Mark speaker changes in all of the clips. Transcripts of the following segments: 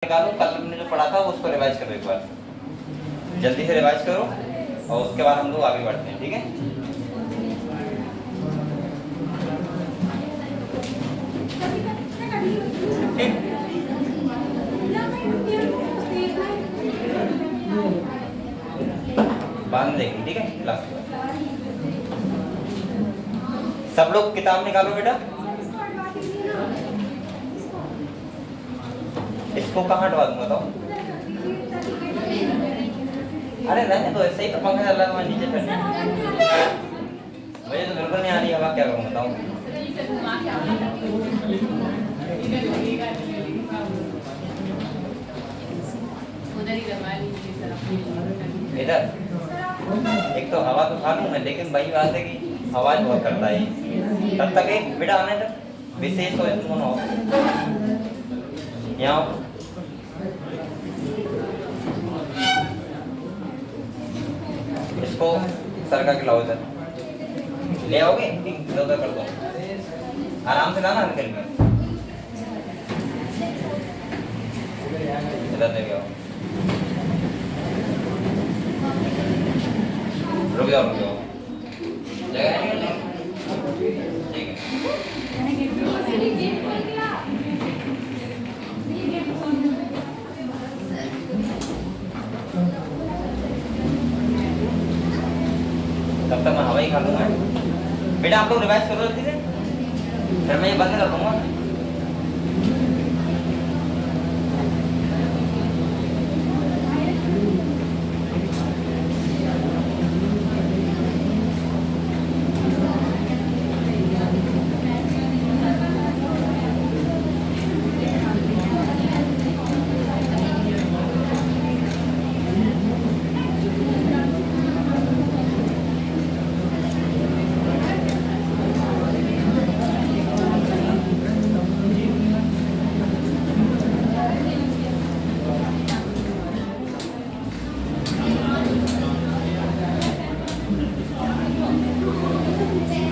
Speaker 1: निकालो, कल हमने जो पढ़ा था उसको रिवाइज करो एक बार, जल्दी से रिवाइज करो और उसके बाद हम लोग आगे बढ़ते हैं। ठीक है, बाद में देखेंगे। ठीक है, क्लास सब लोग किताब निकालो बेटा। इसको कहाँ हटवा दूंगा बताओ? अरे रहने दो, ऐसे ही तो पंखा चल रहा है, मैं नीचे बैठा। मुझे तो बिल्कुल नहीं आ रही हवा, क्या करूँ बताओ? इधर एक तो हवा तो खा लूँ मैं, लेकिन वही बात है कि आवाज बहुत करता है। तब तक एक बेटा आने तक विशेष हो तुम हो यहाँ। इसको सरका के लाओ, इधर ले आओगे, इधर उधर कर दो, आराम से लाना निकल के, इधर लेके आओ। रुक जाओ रुक जाओ, जगह नहीं है, ठीक है। तब तक मैं हवा ही खा लूंगा। बेटा आप लोग रिवाइज करो जल्दी से, फिर मैं ये बंद कर दूंगा।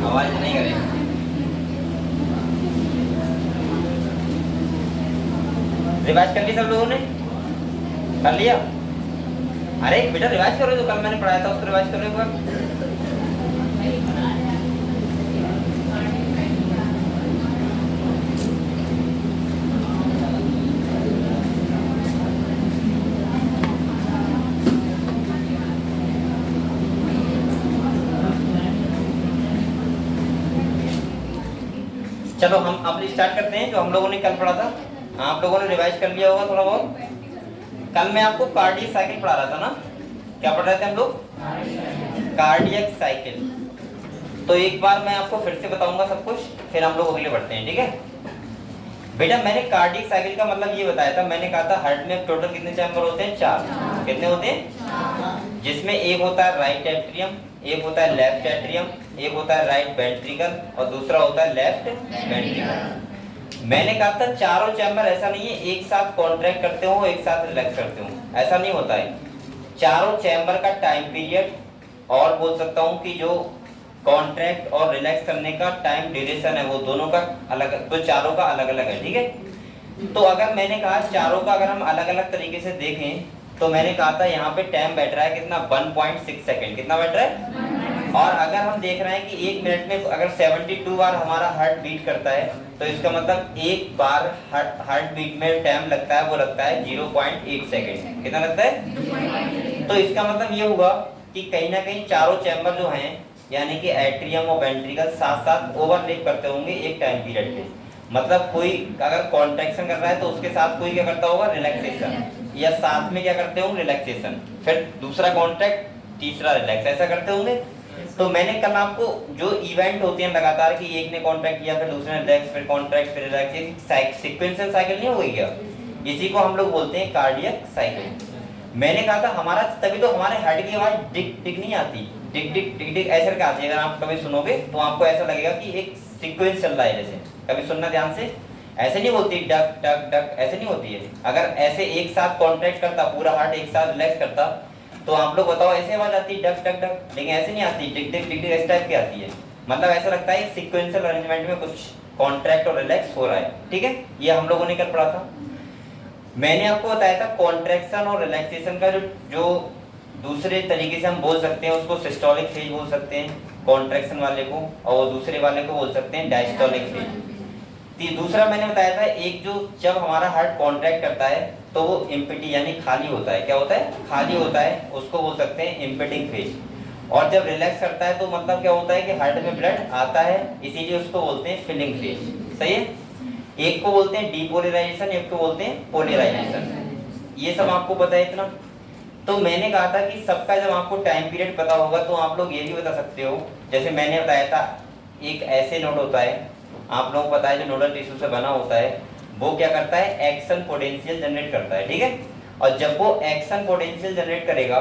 Speaker 1: आवाज नहीं करेगा। रिवाइज कर लिया सब लोगों ने? कर लिया? अरे बेटा रिवाइज करो, जो कल मैंने पढ़ाया था उसको रिवाइज करो एक बार। चलो हम अब स्टार्ट करते हैं जो हम लोगों ने कल पढ़ा था। आप लोगों ने रिवाइज कर लिया होगा थोड़ा बहुत। कल मैं आपको कार्डियक साइकिल पढ़ा रहा था ना, क्या पढ़ रहे थे हम लोग? Cardiac cycle. तो एक बार मैं आपको फिर से बताऊंगा सब कुछ, फिर हम लोग अगले बढ़ते हैं। ठीक है बेटा, मैंने कार्डियक साइकिल का मतलब ये बताया था, मैंने कहा था हार्ट में टोटल कितने चैम्बर होते हैं? 4। कितने होते हैं? जिसमें एक होता है राइट एट्रियम, एक होता है लेफ्ट एट्रियम, एक होता है राइट वेंट्रिकल और दूसरा होता है लेफ्ट वेंट्रिकल। मैंने कहा था चारों चैम्बर ऐसा नहीं है एक साथ कॉन्ट्रैक्ट करते हो एक साथ रिलैक्स करते हो, ऐसा नहीं होता है। चारों चैम्बर का टाइम पीरियड, और बोल सकता हूँ कि जो कॉन्ट्रैक्ट और रिलैक्स करने का टाइम ड्यूरेशन है वो दोनों का अलग, तो चारों का अलग अलग है। ठीक है, तो अगर मैंने कहा चारों का अगर हम अलग अलग तरीके से देखें तो मैंने कहा था यहाँ पे टाइम बैठ रहा है कितना? 1.6 सेकेंड। कितना बैठ रहा है? और अगर हम देख रहे हैं कि एक मिनट में अगर 72 बार हमारा हार्ट बीट करता है तो इसका मतलब एक बार हार्ट बीट में टाइम लगता है, वो लगता है 0.8 सेकेंड। कितना लगता है? तो इसका मतलब ये हुआ कि कहीं ना कहीं चारों चैम्बर जो हैं यानी कि एट्रियम और वेंट्रिकल साथ साथ ओवरलैप करते होंगे एक टाइम पीरियड पे। मतलब कोई अगर कॉन्ट्रैक्शन कर रहा है तो उसके साथ कोई क्या करता होगा? रिलैक्सेशन, या साथ में क्या करते होंगे? रिलैक्सेशन, फिर दूसरा कॉन्ट्रैक्ट, तीसरा रिलैक्स, ऐसा करते होंगे। तो मैंने कल आपको जो इवेंट होते हैं लगातार कि एक ने कॉन्ट्रैक्ट किया फिर दूसरे ने रिलैक्स, फिर कॉन्ट्रैक्ट फिर रिलैक्स, सीक्वेंशियल साइकिल नहीं हो गई क्या? इसी को हम लोग बोलते हैं कार्डियक साइकिल। मैंने कहा था हमारा, तभी तो हमारे हार्ट की आवाज डिक डिक नहीं आती, डिक डिक डिक डिक ऐसे करके आती है। अगर आप कभी सुनोगे तो आपको ऐसा लगेगा कि एक सीक्वेंस चल रहा है। जैसे कभी सुनना ध्यान से, ऐसे नहीं होती डक डक डक, ऐसे नहीं होती है। अगर ऐसे एक साथ कॉन्ट्रैक्ट करता, पूरा हार्ट एक साथ रिलैक्स करता, तो आप लोग बताओ ऐसे आवाज आती है डक डक डक, लेकिन ऐसे नहीं आती, डिक डिक डिक डिक इस टाइप की आती है। मतलब ऐसा लगता है सीक्वेंशियल अरेंजमेंट में कुछ कॉन्ट्रैक्ट और रिलैक्स हो रहा है। ठीक है, ये हम लोगों ने कल पढ़ा था। मैंने आपको बताया था कॉन्ट्रैक्शन और रिलैक्सेशन का जो दूसरे तरीके से हम बोल सकते हैं उसको सिस्टोलिक फेज बोल सकते हैं कॉन्ट्रैक्शन वाले को, और दूसरे वाले को बोल सकते हैं डायस्टोलिक फेज। दूसरा मैंने बताया था एक जो जब हमारा हार्ट कॉन्ट्रैक्ट करता है तो वो एम्प्टी यानी खाली होता है, क्या होता है, खाली होता है, उसको बोल सकते हैं एम्प्टिंग फेज। और जब रिलैक्स करता है तो मतलब क्या होता है कि हार्ट में ब्लड आता है, इसीलिए उसको बोलते हैं फिलिंग फेज। सही है, एक को बोलते हैं डीपोलराइजेशन, एक को बोलते हैं पोलराइजेशन। ये सब आपको पता है इतना। तो मैंने कहा था कि सबका जब आपको टाइम पीरियड पता होगा तो आप लोग ये भी बता सकते हो, जैसे मैंने बताया था एक ऐसे नोड होता है, आप लोगों को पता है जो नोडल टिश्यू से बना होता है, वो क्या करता है, एक्शन पोटेंशियल जनरेट करता है, ठीक है। और जब वो एक्शन पोटेंशियल जनरेट करेगा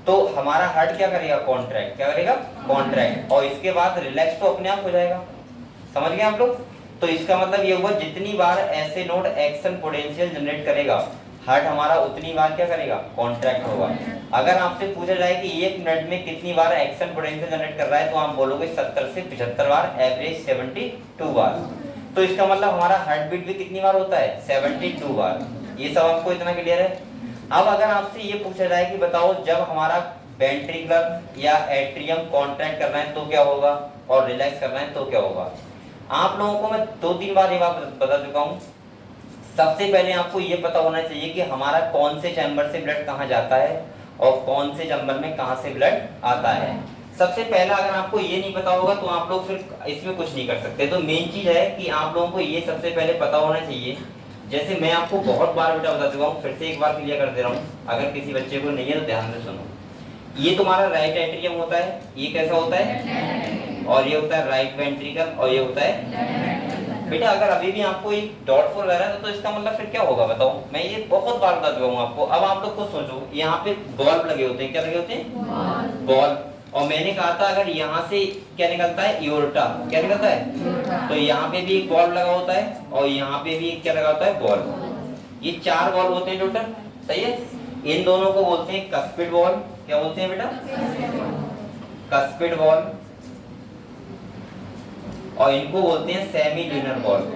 Speaker 1: तो हमारा हार्ट क्या करेगा, कॉन्ट्रैक्ट, क्या करेगा, कॉन्ट्रैक्ट, और इसके बाद रिलैक्स तो अपने आप हो जाएगा। समझ गए आप लोग। तो इसका मतलब ये हुआ जितनी बार ऐसे नोड एक्शन पोटेंशियल जनरेट करेगा हार्ट हमारा उतनी बार क्या करेगा, कॉन्ट्रैक्ट होगा। अगर आपसे पूछा जाए कि 1 मिनट में कितनी बार एक्शन पोटेंशियल जनरेट कर रहा है तो आप बोलोगे 70 से 75 बार, एवरेज 72 बार। तो इसका मतलब हमारा हार्ट बीट भी कितनी बार होता है, 72 बार। ये सब आपको इतना क्लियर है। अब अगर आपसे ये पूछा जाए कि बताओ जब हमारा वेंट्रिकुलर या एट्रियम कॉन्ट्रैक्ट करना है तो क्या होगा, और रिलैक्स करना है तो क्या होगा, आप लोगों को मैं 2-3 बार ये बात बता चुका हूँ। सबसे पहले आपको ये पता होना चाहिए कि हमारा कौन से चैम्बर से ब्लड कहाँ जाता है और कौन से चैम्बर में कहाँ से ब्लड आता है। सबसे पहला अगर आपको ये नहीं पता होगा तो आप लोग फिर इसमें कुछ नहीं कर सकते। तो मेन चीज है कि आप लोगों को ये सबसे पहले पता होना चाहिए। जैसे मैं आपको बहुत बार बेटा बता चुका हूँ, फिर से एक बार क्लियर कर दे रहा हूँ, अगर किसी बच्चे को नहीं है तो ध्यान से सुनो। ये तुम्हारा राइट एट्रियम होता है, ये कैसा होता है, और ये होता है राइट वेंट्रिकल, और ये होता है बेटा। अगर अभी भी आपको एक डॉट फॉल रह रहा है तो इसका मतलब फिर क्या होगा बताओ, मैं ये बहुत बार बता चुका हूँ आपको। अब आप लोग खुद सोचो, यहाँ पे बॉल लगे होते हैं, क्या लगे होते हैं, बॉल। और मैंने कहा था अगर यहाँ से क्या निकलता है, एओर्टा, क्या निकलता है, तो यहाँ पे भी एक बॉल लगा होता है और यहाँ पे भी क्या लगा होता है, बॉल। ये 4 बॉल होते हैं टोटल, सही है। इन दोनों को बोलते हैं कस्पिड बॉल, क्या बोलते हैं बेटा, कस्पिड बॉल, और इनको बोलते हैं सेमी ल्यूनर बॉल।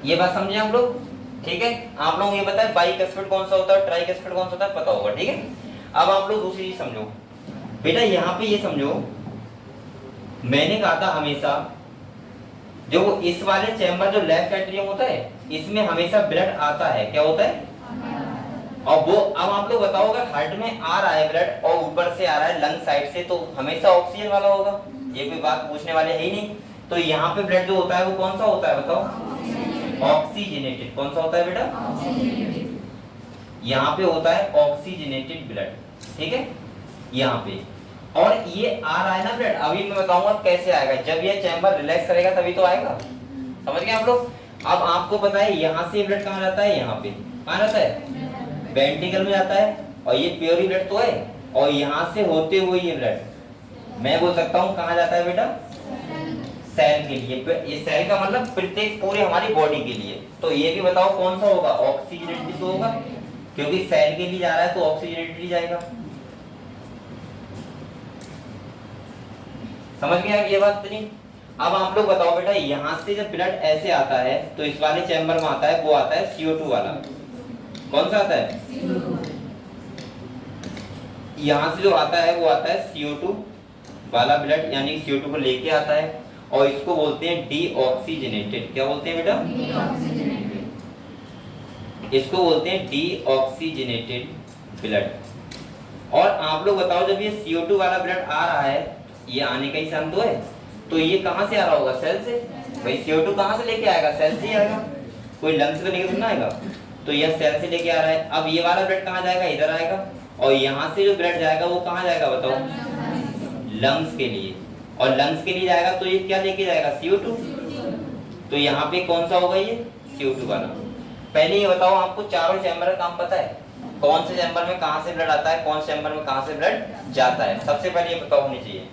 Speaker 1: ये बात समझे आप लोग, ठीक है। आप लोग ये बताए बाइकस्पिड कौन सा होता है, ट्राइकस्पिड कौन सा होता है, पता होगा, ठीक है। अब आप लोग दूसरी चीज समझो बेटा, यहाँ पे ये समझो, मैंने कहा था हमेशा जो इस वाले चैम्बर जो लेफ्ट एट्रियम होता है इसमें हमेशा ब्लड आता है, क्या होता है, और वो अब आप लोग बताओ अगर हार्ट में आ रहा है ब्लड और ऊपर से आ रहा है लंग साइड से तो हमेशा ऑक्सीजन वाला होगा, ये कोई बात पूछने वाले है ही नहीं। तो यहाँ पे ब्लड जो होता है वो कौन सा होता है बताओ, ऑक्सीजनेटेड। कौन सा होता है बेटा, यहाँ पे होता है ऑक्सीजनेटेड ब्लड, ठीक है, यहाँ पे। और ये आ रहा है ना ब्लड, अभी मैं बताऊंगा कैसे आएगा, जब ये चैम्बर रिलैक्स करेगा तभी तो आएगा। समझ गए आप लोग। अब आपको पता है यहाँ से ब्लड कहाँ जाता है, यहाँ पे कहाँ जाता है, वेंट्रिकल में जाता है, और ये प्योरी ब्लड तो है, और यहाँ से होते हुए ये ब्लड मैं बोल सकता हूँ कहाँ जाता है बेटा, सेल के लिए। ये सेल का मतलब प्रत्येक पूरे हमारी बॉडी के लिए। तो ये भी बताओ कौन सा होगा, ऑक्सीजनेटेड तो होगा, क्योंकि सेल के लिए जा रहा है तो ऑक्सीजनेटेड ही जाएगा। समझ गया ये बात नहीं। अब आप लोग बताओ बेटा, यहाँ से जब ब्लड ऐसे आता है तो इस वाले चैम्बर में आता है, वो आता है CO2 वाला। कौन सा आता है, यहाँ से जो आता है वो आता है CO2 वाला ब्लड, यानी CO2 को लेके आता है, और इसको बोलते हैं डीऑक्सीजनेटेड। क्या बोलते हैं बेटा, इसको बोलते हैं डीऑक्सीजनेटेड ब्लड। और आप लोग बताओ जब ये CO2 वाला ब्लड आ रहा है, ये आने का ही सन तो है, तो ये कहाँ से आ रहा होगा, सेल से। भाई CO2 कहाँ से लेके आएगा, सेल से ही आएगा, कोई लंग्स से लेके आएगा, तो यह सेल से लेके आ रहा है। अब ये वाला ब्लड कहाँ जाएगा, इधर आएगा, और यहाँ से जो ब्लड जाएगा वो कहाँ जाएगा बताओ, लंग्स के लिए। और लंग्स के लिए जाएगा तो ये क्या लेके जाएगा, CO2। तो यहाँ पे कौन सा होगा, ये CO2 वाला। पहले ये बताओ आपको चारों चैम्बर का काम पता है, कौन से चैम्बर में कहाँ से ब्लड आता है, कौन से चैम्बर में कहाँ से ब्लड जाता है, सबसे पहले ये पता होनी चाहिए।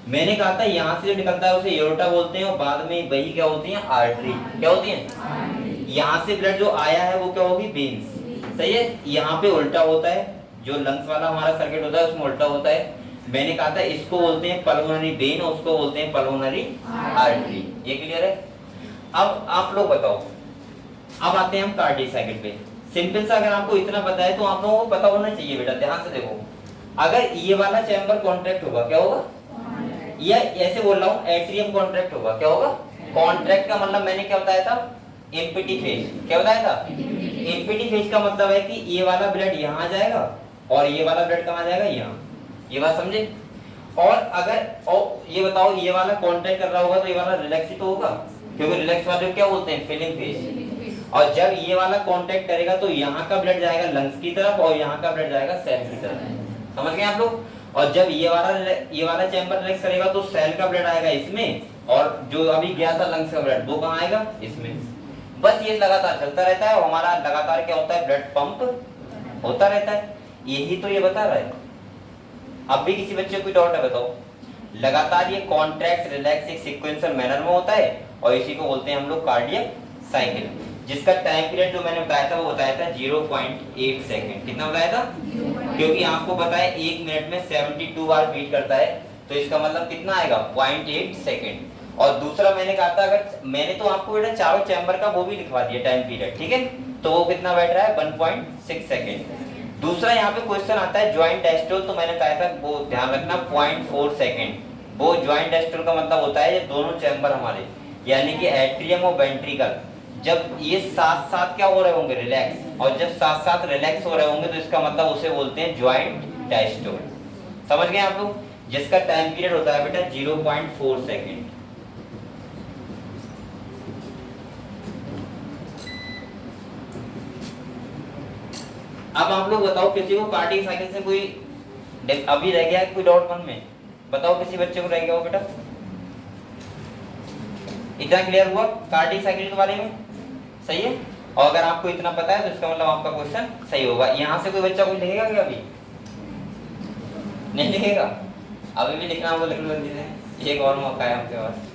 Speaker 1: मैंने कहा था यहाँ से जो निकलता है उसे एओर्टा बोलते हैं, और बाद में वही क्या होती है, आर्टरी। क्या होती है, यहाँ से ब्लड जो आया है वो क्या होगी, वेन्स। सही है। यहाँ पे उल्टा होता है, जो लंग्स वाला हमारा सर्किट होता है उसमें उल्टा होता है, मैंने कहा था इसको बोलते हैं पल्मोनरी वेन और उसको बोलते हैं पल्मोनरी आर्टरी। ये क्लियर है? अब आप लोग बताओ, अब आते हैं हम कार्डियक साइकिल पे। सिंपल सा अगर आपको इतना पता है तो आप लोगों को पता होना चाहिए बेटा, ध्यान से देखो। अगर ये वाला चैम्बर कॉन्ट्रैक्ट होगा क्या होगा, या ऐसे बोल रहा हूँ एट्रियम कॉन्ट्रैक्ट होगा क्या होगा। कॉन्ट्रैक्ट का मतलब मैंने क्या बताया था, एम्प्टी फेज। क्या बताया था? एम्प्टी फेज का मतलब है कि ये वाला ब्लड यहाँ जाएगा और ये वाला ब्लड कहाँ जाएगा, यहाँ। ये बात समझे? और अगर ये बताओ ये वाला कॉन्ट्रैक्ट कर रहा होगा तो ये वाला रिलैक्स ही तो होगा, क्योंकि रिलैक्स वाले क्या बोलते हैं, फिलिंग फेज। और जब ये वाला कॉन्टैक्ट करेगा तो यहाँ का ब्लड जाएगा लंग्स की तरफ और यहाँ का ब्लड जाएगा सेल की तरफ। समझ गए आप लोग? और जब ये वाला चैम्बर रिलैक्स करेगा तो सेल का ब्लड आएगा इसमें, और जो अभी गया था लंग्स का ब्लड वो कहाँ आएगा, इसमें। बस ये लगातार चलता रहता है और हमारा लगातार क्या होता है, ब्लड पंप होता रहता है। यही तो ये बता रहा है। अब भी किसी बच्चे को कोई डाउट है बताओ? लगातार ये कॉन्ट्रैक्ट रिलैक्स एक सीक्वेंशियल मैनर में होता है और इसी को बोलते हैं हम लोग कार्डियक साइकिल, जिसका टाइम पीरियड जो मैंने बताया था वो बताया था 0.8 सेकंड। कितना बताया था? क्योंकि आपको पता है 1 मिनट में 72 बार बीट करता है, तो इसका मतलब कितना आएगा, 0.8 सेकंड। और दूसरा मैंने कहा था, अगर मैंने तो आपको बेटा चारों चैम्बर का वो भी लिखवा दिया टाइम पीरियड, ठीक है, तो वो कितना बैठ रहा है, 1.6 सेकंड। दूसरा यहाँ पे क्वेश्चन आता है ज्वाइंट डायस्टोल, तो मैंने बताया था वो ध्यान रखना 0.4 सेकंड। वो ज्वाइंट डायस्टोल का मतलब होता है ये दोनों चैम्बर हमारे, यानी कि एट्रियम और वेंट्रिकल, जब ये साथ साथ क्या हो रहे होंगे, रिलैक्स, और जब साथ साथ रिलैक्स हो रहे होंगे तो इसका मतलब उसे बोलते हैं ज्वाइंट डायस्टोल। समझ गए आप लोग? जिसका टाइम पीरियड होता है बेटा 0.4 सेकंड। अब आप लोग बताओ, किसी को कार्डियक साइकिल से कोई अभी रह गया कोई डाउट मन में? बताओ किसी बच्चे को रह गया हो बेटा? इतना क्लियर हुआ कार्डियक साइकिल के बारे में? सही है। और अगर आपको इतना पता है तो इसका मतलब आपका क्वेश्चन सही होगा। यहाँ से कोई बच्चा कुछ लिखेगा क्या? अभी नहीं लिखेगा? अभी भी लिखना वो लिख लो जल्दी से, एक और मौका है आपके पास।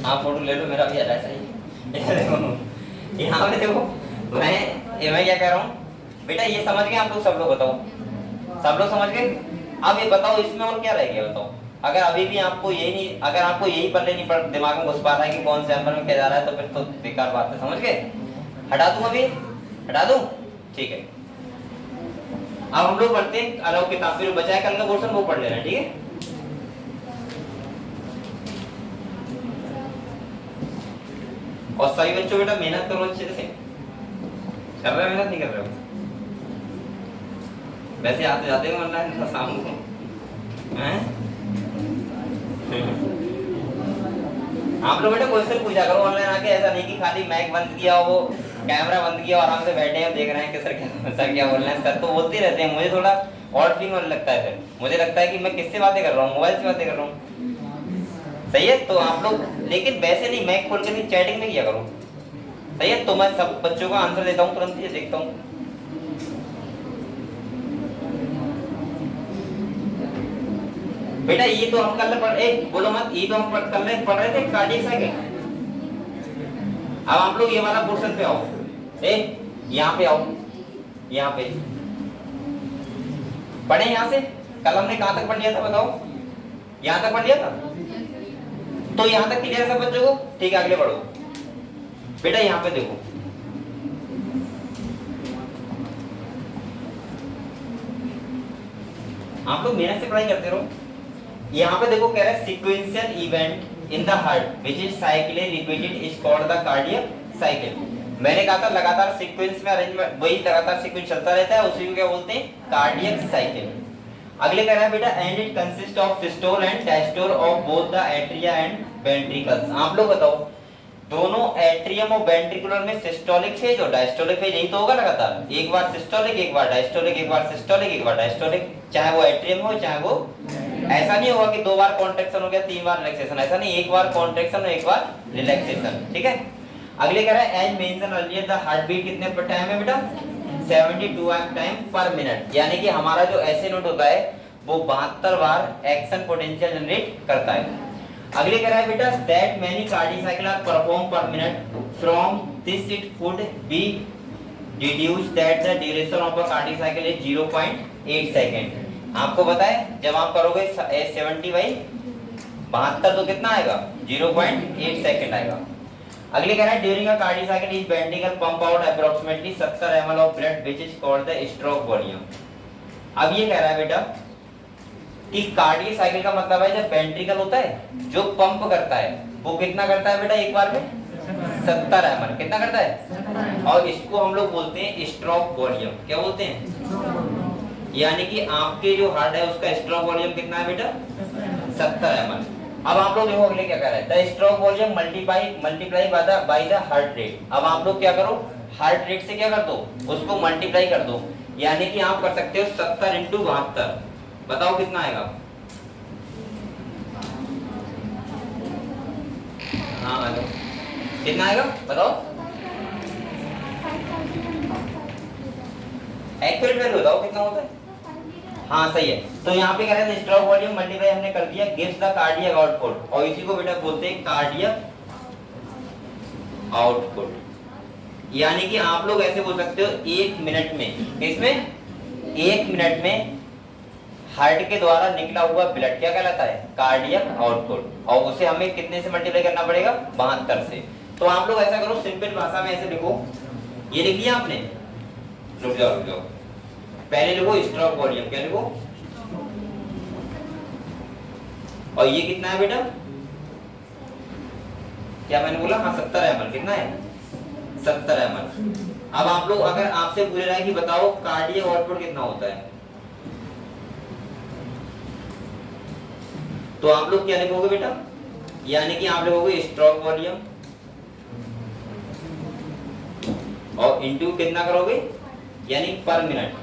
Speaker 1: आप फोटो ले लो, मेरा भी ऐसा ही। यहाँ पे देखो, मैं क्या कह रहा हूँ बेटा, ये समझ गए आप लोग? सब लोग बताओ, सब लोग समझ गए? अब ये बताओ इसमें और क्या रह गया बताओ? अगर अभी भी आपको यही नहीं, अगर आपको यही पल्ले नहीं पड़ दिमाग में घुस पा रहा है कि कौन से नंबर में क्या जा रहा है, तो फिर तो बेकार बात है। समझ गए? हटा दूं अभी? हटा दूं? ठीक है। अब हम लोग पढ़ते हैं, अलाउ किताब पे जो बचा है कल का पोर्शन वो पढ़ लेना, ठीक है? और सभी बच्चों बेटा मेहनत करो अच्छे से। कर रहे हो मेहनत, नहीं कर रहे हो? वैसे आते जाते हो वरना शाम को हैं? आप लोग बेटा क्वेश्चन पूछा करो ऑनलाइन आके, ऐसा नहीं कि खाली माइक बंद किया हो, कैमरा बंद किया और आराम से बैठे हैं देख रहे हैं कि सर क्या बोल रहे हैं। सर तो बोलते रहते हैं, मुझे थोड़ा ऑड फीलिंग होने लगता है। फिर मुझे लगता है कि मैं किससे बातें कर रहा हूँ, मोबाइल से बातें कर रहा हूँ। सही है? तो आप लोग लेकिन वैसे नहीं, माइक खोल के नहीं, चैटिंग में किया करो। सही है? तो मैं सब बच्चों का आंसर देता हूँ तुरंत ही, देखता हूँ। बेटा ये तो हम कल बोलो मत, ये तो हम कल पढ़ रहे थे कार्डियक साइकिल। अब आप लोग ये वाला पोर्शन पे आओ, यहाँ पे आओ, यहाँ पे पढ़े। यहाँ से कल हमने कहाँ तक पढ़ लिया था बताओ? यहाँ तक पढ़ लिया था, तो यहाँ तक क्लियर है सब बच्चों को? ठीक है, आगे बढ़ो बेटा। यहाँ पे देखो, आप लोग मेहनत से पढ़ाई करते रहो। यहाँ पे देखो कह रहा है sequential event in the heart which is cyclically repeated is called the cardiac cycle. मैंने कहा था लगातार सीक्वेंस में अरेंजमेंट, वही लगातार सीक्वेंस चलता रहता है, उसी को क्या बोलते हैं, कार्डियक साइकिल। अगले कह रहा है बेटा and it consist of systole and diastole of both the atria and ventricles. आप लोग बताओ, दोनों एट्रियम और वेंट्रिकुलर में सिस्टोलिक फेज और डायस्टोलिक फेज यही तो होगा लगातार, एक बार सिस्टोलिक एक बार डायस्टोलिक, एक बार सिस्टोलिक एक बार डायस्टोलिक, चाहे वो एट्रियम हो चाहे वो। ऐसा नहीं होगा कि 2 बार कॉन्ट्रैक्शन हो गया 3 बार रिलैक्सेशन, ऐसा नहीं, एक बार कॉन्ट्रैक्शन और एक बार रिलैक्सेशन, ठीक है। अगले कह रहा है as mentioned earlier the heart beat कितने पर टाइम है बेटा, 72 टाइम पर मिनट, यानी कि हमारा जो ऐसे नोट होता है वो 72 बार एक्शन पोटेंशियल जनरेट करता है। अगले कह रहा है बेटा that many cardiac cycle are perform per minute from this it would be deduce that the duration of a cardiac cycle is 0.8 second. आपको पता है जब आप करोगे 70 बाई 72 तो कितना आएगा 0.8 सेकंड आएगा। अगले कह रहा है during a cardiac cycle is ventricle pump out approximately 70 ml of blood which is called the stroke volume. अब ये कह रहा है बेटा कि कार्डियक साइकिल का मतलब है जब वेंट्रिकल होता है जो पंप करता है वो कितना करता है बेटा एक बार में 70 ml कितना करता है, और इसको हम लोग बोलते हैं स्ट्रोक वॉल्यूम। क्या बोलते हैं, यानी कि आपके जो हार्ट है उसका स्ट्रोक वॉल्यूम कितना है बेटा 70 ml। अब आप लोग देखो अगले क्या कह रहा है the stroke volume multiply by the heart rate. अब आप लोग क्या करो हार्ट रेट से क्या कर दो उसको मल्टीप्लाई कर दो, यानी कि आप कर सकते हो 70 × 72। बताओ कितना आएगा। हाँ हेलो कितना आएगा बताओ, एक्यूरेट वैल्यू बताओ कितना होता है। हाँ सही है, तो यहाँ पे कह रहे हैं स्ट्रोक वॉल्यूम मल्टीप्लाई हमने कर दिया गिव्स द कार्डियक आउटपुट, और इसी को बेटा बोलते हैं कार्डियक आउटपुट। यानी कि आप लोग ऐसे बोल सकते हो 1 मिनट में, इसमें 1 मिनट में हार्ट के द्वारा निकला हुआ ब्लड क्या कहलाता है कार्डियक आउटपुट, और उसे हमें कितने से मल्टीप्लाई करना पड़ेगा 72 से। तो आप लोग ऐसा करो सिंपल भाषा में ऐसे लिखो, ये लिख लिया आपने, रुक जाओ पहले लिखो स्ट्रोक वॉल्यूम, क्या लिखो, और ये कितना है बेटा, क्या मैंने बोला, हाँ 70 ml, कितना है 70 ml। अब आप लोग अगर आपसे पूछ रहा है कि बताओ कार्डियक आउटपुट कितना होता है, तो आप लोग क्या लिखोगे बेटा, यानी कि आप लिखोगे स्ट्रोक वॉल्यूम और इनटू कितना करोगे, यानी पर मिनट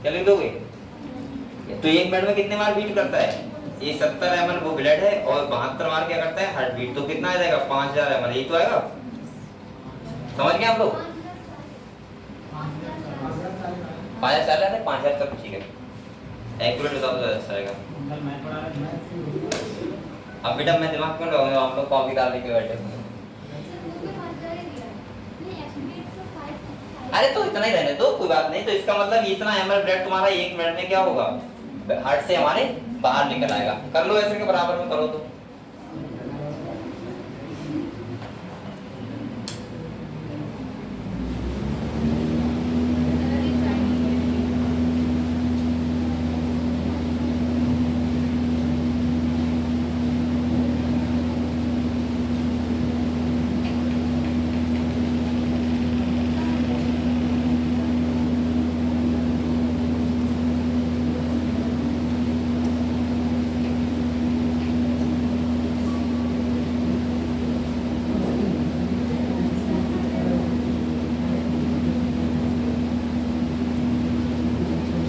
Speaker 1: क्या लिख दोगे। तो 1 मिनट में कितने बार बीट करता है, ये 70 ml वो ब्लड है और 72 बार क्या करता है हार्ट बीट, तो कितना आ जाएगा 5000 ml, यही तो आएगा। समझ गए आप लोग, 5000 है 5000 तक ठीक है, एक्यूरेट बताओ तो अच्छा रहेगा। अब बेटा मैं दिमाग क्यों लगाऊंगा, आप लोग कॉपी डाल के बैठे। अरे तो इतना ही रहने दो कोई बात नहीं, तो इसका मतलब इतना ml ब्लड तुम्हारा 1 मिनट में क्या होगा हार्ट से हमारे बाहर निकल आएगा। कर लो ऐसे के बराबर में करो तो,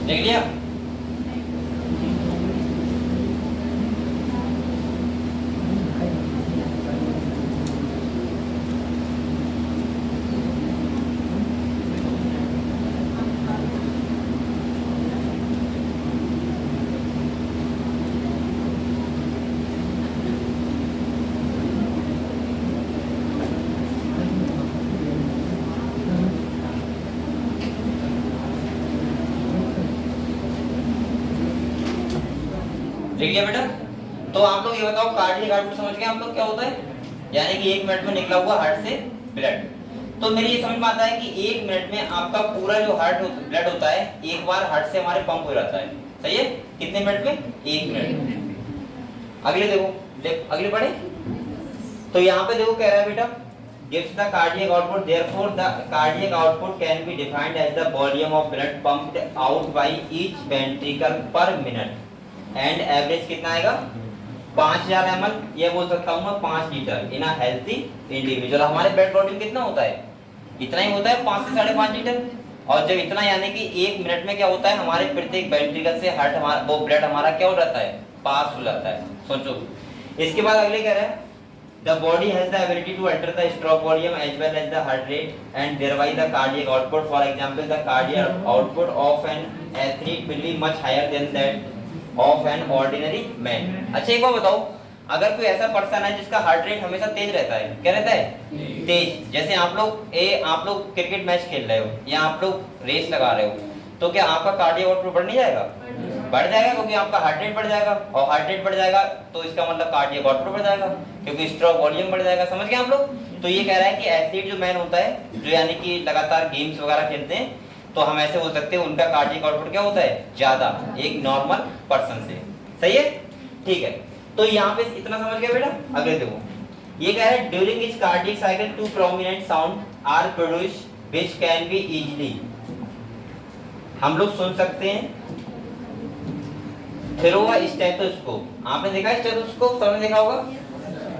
Speaker 1: देख लिया। ठीक है बेटा, तो आप लोग ये बताओ कार्डियक आउटपुट समझ गए आप लोग क्या होता है, यानी कि 1 मिनट में निकला हुआ हार्ट से ब्लड। तो मेरी ये समझ में आता है कि 1 मिनट में आपका पूरा जो ब्लड होता है एक बार हार्ट से हमारे पंप हो जाता है, सही है, कितने मिनट में 1 मिनट। अगले देखो अगले पढ़े, तो यहाँ पे देखो कह रहा है बेटा gives the cardiac output, therefore the cardiac output can be defined as the volume of blood pumped out by each ventricle per minute and average कितना आएगा 5000 ml, ये बोल सकता हूँ मैं 5 litre in a healthy individual. हमारे blood volume कितना होता है, इतना ही होता है 5 से 5.5 लीटर, और जब इतना यानी कि 1 मिनट में क्या होता है हमारे प्रत्येक वेंट्रिकल से हार्ट हमारा वो ब्लड हमारा क्या हो जाता है पास हो जाता है। सोचो इसके बाद अगले कह रहा है the body has the ability to enter the stroke volume as well as the heart rate and thereby the cardiac output. For example, the cardiac output of an athlete will be much higher than that of an ordinary man. अच्छा एक बार बताओ, अगर कोई ऐसा person है जिसका heart rate हमेशा तेज रहता है, क्या रहता है, तेज, जैसे आप लोग क्रिकेट मैच खेल रहे हो या आप लोग रेस लगा रहे हो, तो क्या आपका कार्डियो आउटपुट बढ़ नहीं जाएगा, बढ़ जाएगा, क्योंकि आपका हार्ट रेट बढ़ जाएगा, और हार्ट रेट बढ़ जाएगा तो इसका मतलब कार्डियो आउटपुट बढ़ जाएगा, क्योंकि स्ट्रोक वॉल्यूम बढ़ जाएगा। समझ गए आप लोग? तो ये कह रहा है कि एथलीट जो मैन होता है, जो यानी कि लगातार गेम्स वगैरह खेलते हैं, तो हम ऐसे बोल सकते हैं उनका कार्डियक आउटपुट क्या होता है, ज्यादा, एक नॉर्मल पर्सन से। सही है, ठीक है। तो यहाँ पे इतना समझ गए बेटा? अगले देखो, ये कह रहा है during each cardiac cycle two prominent sound are produced which can be easily, हम लोग सुन सकते हैं थ्रू अ स्टेथोस्कोप। आपने देखा है स्टेथोस्कोप, सबने देखा होगा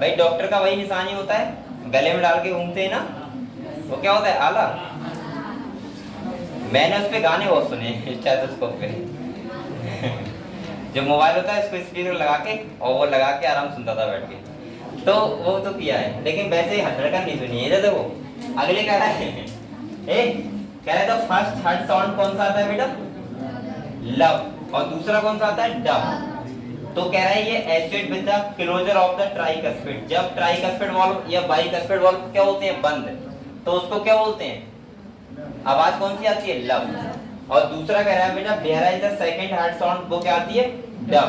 Speaker 1: भाई, डॉक्टर का वही निशानी होता है, गले में डाल के घूमते हैं ना, वो क्या होता है, आला। मैंने उस पे गाने बहुत सुने स्टेथोस्कोप पे जो मोबाइल होता है इसको स्पीकर लगा के, और वो लगा के आराम सुनता था बैठ के, तो वो तो किया है, लेकिन वैसे ही धड़कन नहीं सुनी है। देखो अगले कह रहा है कह रहा है फर्स्ट हार्ट साउंड कौन सा आता है बेटा, लव, और दूसरा कौन सा आता है, डब। तो कह रहा है ये associate with the closure of the tricuspid, जब ट्राइकस्पिड वाल्व या बाइकस्पिड वाल्व क्या होते हैं, बंद, तो उसको क्या बोलते हैं, आवाज कौन सी आती है, लव। और दूसरा कह रहा है बेटा बेहरा is the second heart sound, वो क्या आती है, dub,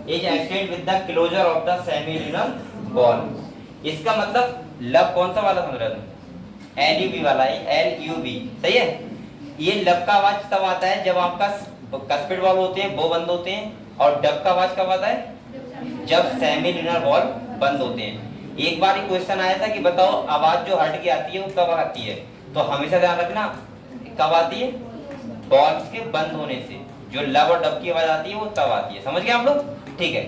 Speaker 1: is associate with the closure of the semilunar valve. इसका मतलब लब कौन सा वाला समझ रहे हो, LUB वाला है, LUB, सही है। ये लब का आवाज तब आता है जब आपका कस्पिड वॉल्व होते हैं वो बंद होते हैं, और डब का आवाज कब आता है, जब सेमिल्यूनर वॉल्व बंद होते हैं। एक बार क्वेश्चन आया था कि बताओ आवाज जो हार्ट की आती है वो कब आती है, तो हमेशा ध्यान रखना कब आती है, वॉल्व्स के बंद होने से। जो लब और डब की आवाज आती है वो तब आती है। समझ गए आप लोग? ठीक है।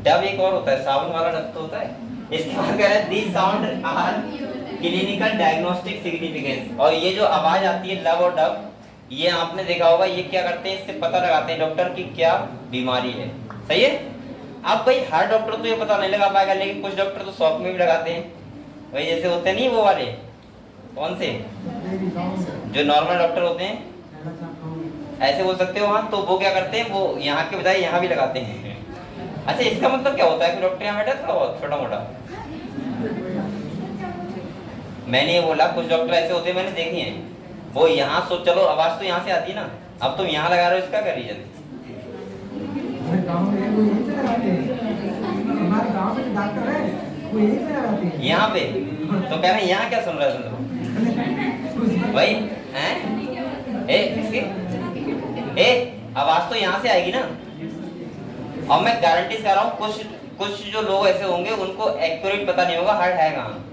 Speaker 1: डब एक और होता है, साबुन वाला डब तो होता है। इसके बाद कह रहा है these sound are clinical diagnostic significance, और ये जो आवाज आती है लब और डब, ये आपने देखा होगा, ये क्या करते हैं, इससे पता लगाते हैं डॉक्टर की क्या बीमारी है। सही है। अब भाई हर डॉक्टर तो ये पता नहीं लगा पाएगा, लेकिन कुछ डॉक्टर तो शॉप में भी लगाते हैं, वही जैसे होते नहीं वो वाले, कौन से, जो नॉर्मल डॉक्टर होते हैं, ऐसे बोल सकते हो हाँ, तो वो क्या करते हैं, वो यहाँ के बजाय यहाँ भी लगाते हैं। अच्छा, इसका मतलब क्या होता है कि डॉक्टर यहाँ बैठा थोड़ा बहुत छोटा मोटा, मैंने ये बोला कुछ डॉक्टर ऐसे होते हैं, मैंने देखे हैं, वो यहाँ सो, चलो आवाज तो यहाँ से आती है ना, अब तुम यहाँ लगा रहे हो, इसका क्या रीजन, यहाँ पे तो कह रहे हैं यहाँ क्या सुन रहे हो तुम भाई, आवाज तो यहाँ से आएगी ना। और मैं गारंटी कर रहा हूँ कुछ जो लोग ऐसे होंगे उनको एक्यूरेट पता नहीं होगा हार्ट है कहाँ,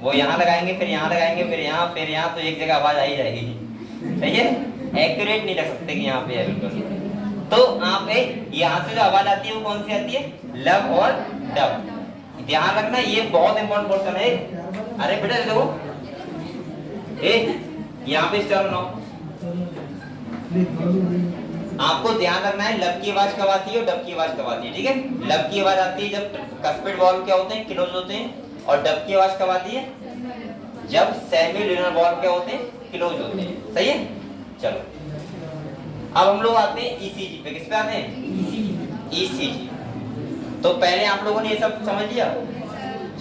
Speaker 1: वो यहाँ लगाएंगे, फिर यहाँ लगाएंगे, फिर यहाँ, तो एक जगह आवाज आ ही जाएगी। सही है, एक्यूरेट नहीं रख सकते कि यहाँ पे है बिल्कुल। तो आप यहाँ से जो आवाज आती है वो कौन सी आती है, लब और डब। ध्यान रखना, ये बहुत इंपॉर्टेंट क्वेश्चन है। अरे बेटा देखो, यहाँ पे स्टार बनाओ, आपको ध्यान रखना है लब की आवाज कब आती है और डब की आवाज कब आती है। ठीक है, लब की आवाज आती है जब कस्पिड वॉल्व क्या होते हैं, क्लोज होते हैं, और डब की आवाज कब आती है, जब सेमिल्यूनर वॉल्व क्या होते हैं, क्लोज होते हैं। सही है। चलो अब हम लोग आते हैं ECG पे। किस पे आते हैं, ECG। तो पहले आप लोगों ने ये सब समझ लिया।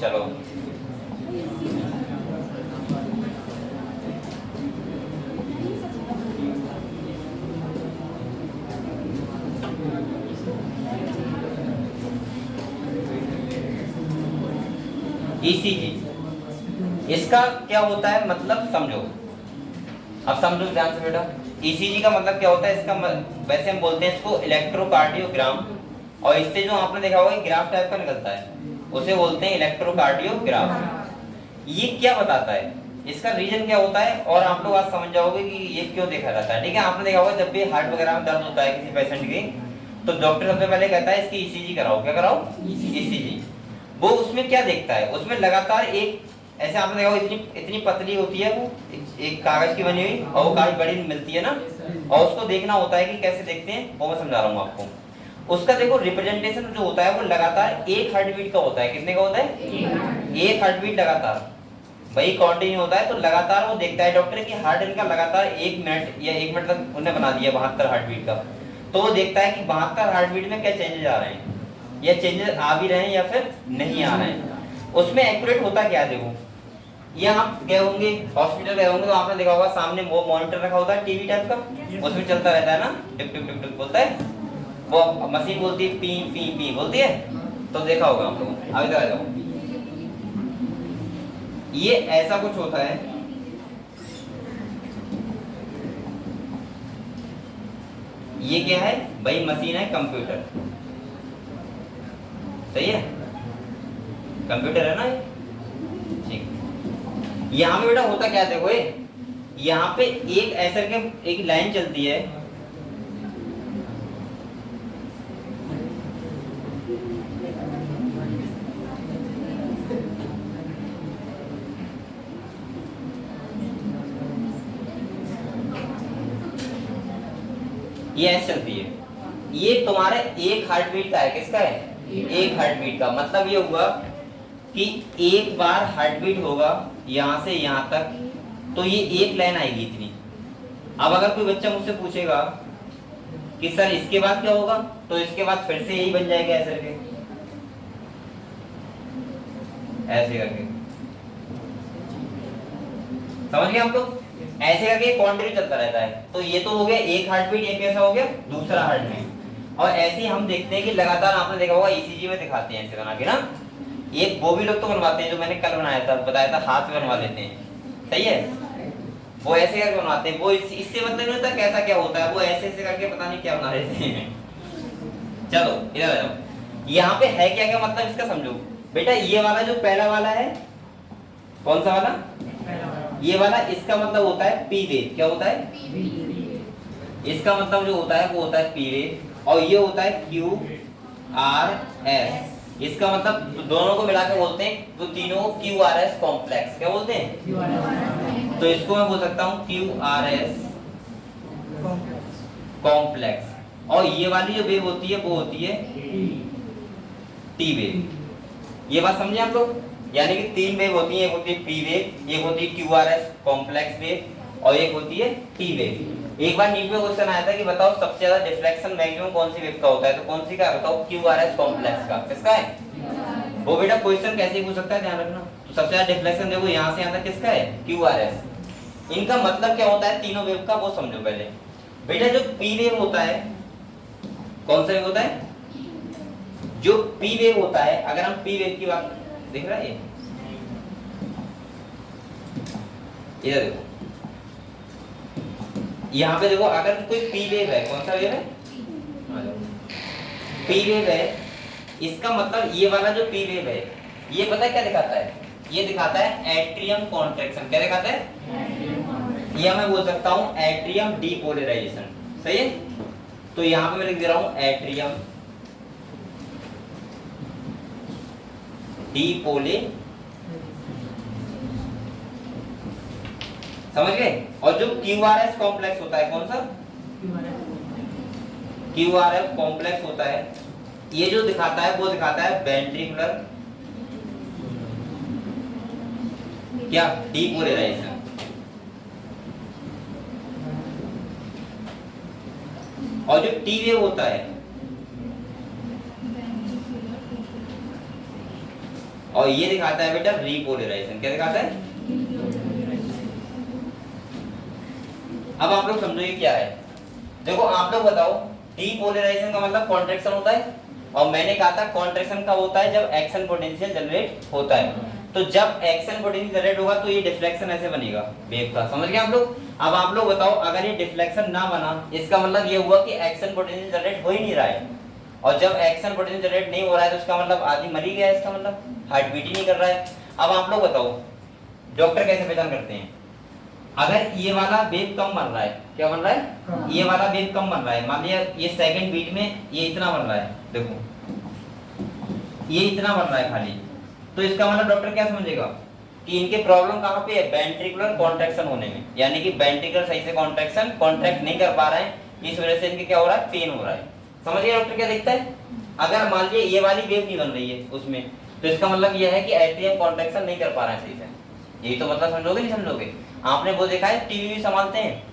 Speaker 1: चलो ECG, इसका क्या होता है मतलब समझो, अब समझो ध्यान से बेटा। ECG का मतलब क्या होता है, इसका वैसे हम बोलते हैं इसको इलेक्ट्रोकार्डियोग्राम, और इससे जो आपने देखा होगा ग्राफ टाइप का निकलता है उसे बोलते हैं इलेक्ट्रोकार्डियोग्राफ। ये क्या बताता है, इसका रीजन क्या होता है, और आप लोग आज समझ जाओगे कि ये क्यों देखा जाता है। ठीक है, आपने देखा होगा जब भी हार्ट वगैरह में दर्द होता है किसी पेशेंट की, तो डॉक्टर सबसे पहले कहता है इसकी ECG कराओ। क्या कराओ, ECG। वो उसमें क्या देखता है, उसमें लगातार एक ऐसे आपने देखा इतनी पतली होती है वो, एक कागज की बनी हुई, और वो कागज बड़ी मिलती है ना, और उसको देखना होता है कि कैसे देखते हैं, वो मैं समझा रहा हूँ आपको। उसका देखो रिप्रेजेंटेशन जो होता है वो लगातार एक हार्ट बीट का होता है। कितने का होता है, एक हार्ट बीट लगातार, वही कंटिन्यू होता है। तो लगातार वो देखता है डॉक्टर की हार्ट इनका लगातार 1 मिनट या 1 मिनट तक उन्हें बना दिया 72 हार्ट बीट का, तो वो देखता है कि 72 हार्ट बीट में क्या चेंजेस आ रहे हैं। या चेंजेस आ भी रहे हैं या फिर नहीं आ रहे हैं। उसमें एक्यूरेट होता क्या है, देखो ये आप गए होंगे हॉस्पिटल गए होंगे तो आपने देखा होगा सामने वो मॉनिटर रखा होता है टीवी टाइप का, उसमें चलता रहता है ना, टिक टिक टिक टिक बोलता है, वो मशीन बोलती है पी पी पी बोलती है, तो देखा होगा आप लोगों ने। आगे चला जाओ, ये ऐसा कुछ होता है, ये क्या है भाई, मशीन है कंप्यूटर, सही है, कंप्यूटर है ना ये, ठीक। यहाँ पे बेटा होता क्या है, देखो ये यहाँ पे एक ऐसा के एक लाइन चलती है, ये ऐसे चलती है, ये तुम्हारे एक हार्ट बीट का है, किसका है, एक हार्ट बीट का। मतलब ये हुआ कि एक बार हार्ट बीट होगा यहाँ से यहाँ तक, तो ये एक लाइन आएगी इतनी। अब अगर कोई बच्चा मुझसे पूछेगा कि सर इसके बाद क्या होगा, तो इसके बाद फिर से यही बन जाएगा ऐसे करके, ऐसे करके, समझ गए हम लोग, ऐसे करके कंटिन्यू चलता रहता है। तो ये तो हो गया एक हार्ट बीट, ये कैसा हो गया दूसरा हार्ट बीट। और ऐसे ही हम देखते हैं कि लगातार, आपने देखा होगा ईसीजी में दिखाते हैं ऐसे बना के ना, एक वो भी लोग तो बनवाते हैं जो मैंने कल बनाया था, बताया था, हाथ में बनवा लेते हैं, सही है, वो ऐसे करके बनवाते हैं, वो इससे मतलब नहीं होता कैसा क्या होता है, वो ऐसे ऐसे करके पता नहीं क्या बना लेते हैं। चलो इधर आ जाओ, यहाँ पे है क्या क्या मतलब इसका समझो बेटा। ये वाला जो पहला वाला है, कौन सा वाला, ये वाला, इसका मतलब होता है पी वेव, क्या होता है, इसका मतलब जो होता है वो होता है पी वेव, और ये होता है क्यू आर एस, इसका मतलब दोनों को मिला के बोलते हैं, तो तीनों क्यू आर एस कॉम्प्लेक्स, क्या बोलते हैं, तो इसको मैं बोल सकता हूँ क्यू आर एस कॉम्प्लेक्स। और ये वाली जो वेव होती है वो होती है टी वेव। ये बात समझे आप लोग, यानी कि तीन वेव होती है, एक होती है पी वेव, एक होती है Q R S complex wave, और एक होती है टी वेव। एक बार नीट में क्वेश्चन आया था कि बताओ सबसे ज्यादा डिफ्लेक्शन मैक्सिमम कौन सी वेव का होता है, तो कौन सी का बताओ, क्यू आर एस कॉम्प्लेक्स का, किसका है। वो बेटा क्वेश्चन कैसे पूछ सकता है, ध्यान रखना। तो सबसे ज्यादा डिफ्लेक्शन देखो यहाँ से यहाँ तक किसका है, क्यू आर एस। इनका मतलब क्या होता है तीनों वेव का, वो समझो पहले बेटा। जो पी वेव होता है, कौन सा वेव होता है, जो पी वेव होता है, अगर हम पी वेव की बात, दिख रहा है इधर देखो, यहाँ पे देखो, अगर कोई पी वेव है, कौन सा वेव है, पी वेव है, इसका मतलब ये वाला जो पी वेव है, ये पता है क्या दिखाता है, ये दिखाता है एट्रियम कॉन्ट्रैक्शन, क्या दिखाता है, या मैं बोल सकता हूँ एट्रियम डीपोलराइजेशन, सही है। तो यहाँ पे मैं लिख दे रहा हूँ एट्रियम डीपोले, समझ गए। और जो क्यूआरएस कॉम्प्लेक्स होता है, कौन सा, क्यूआरएस कॉम्प्लेक्स होता है, ये जो दिखाता है वो दिखाता है वेंट्रिकुलर क्या, डीपोलराइजेशन। और जो टी वेव होता है, और ये दिखाता है बेटा रीपोलराइजेशन, क्या दिखाता है। अब आप लोग समझो ये क्या है, देखो आप लोग बताओ, डीपोलराइजेशन का मतलब कॉन्ट्रैक्शन होता है, और मैंने कहा था कॉन्ट्रैक्शन का होता है जब एक्शन पोटेंशियल जनरेट होता है। तो जब एक्शन पोटेंशियल जनरेट होगा तो ये डिफ्लेक्शन ऐसे बनेगा वेव का, समझ गए आप लोग। अब आप लोग बताओ, अगर ये डिफ्लेक्शन ना बना, इसका मतलब ये हुआ कि एक्शन पोटेंशियल जनरेट हो ही नहीं रहा है, और जब एक्शन पोटेंशियल जनरेट नहीं हो रहा है तो इसका मतलब आदमी मर ही गया, इसका मतलब हार्ट बीट ही नहीं कर रहा है। अब आप लोग बताओ, डॉक्टर कैसे पहचान करते हैं, अगर ये वाला वेव कम बन रहा है, क्या बन रहा है, ये वाला वेव कम बन रहा है, मान लिया ये सेकंड बीट में ये इतना बन रहा है, देखो ये इतना बन रहा है खाली, तो इसका मतलब डॉक्टर क्या समझेगा कि इनके प्रॉब्लम कहाँ पे है, वेंट्रिकुलर कॉन्ट्रैक्शन होने में, यानी कि वेंट्रिकुलर सही से कॉन्ट्रैक्ट नहीं कर पा रहे हैं, इस वजह से इनके क्या हो रहा है, पेन हो रहा है। समझ गए डॉक्टर क्या देखता है। अगर मान लीजिए ये वाली वेव नहीं बन रही है उसमें, तो इसका मतलब यह है कि एट्रियम कॉन्ट्रैक्शन नहीं कर पा रहा है सही से, यही तो मतलब समझोगे नहीं समझोगे। आपने वो देखा है टीवी भी संभालते हैं,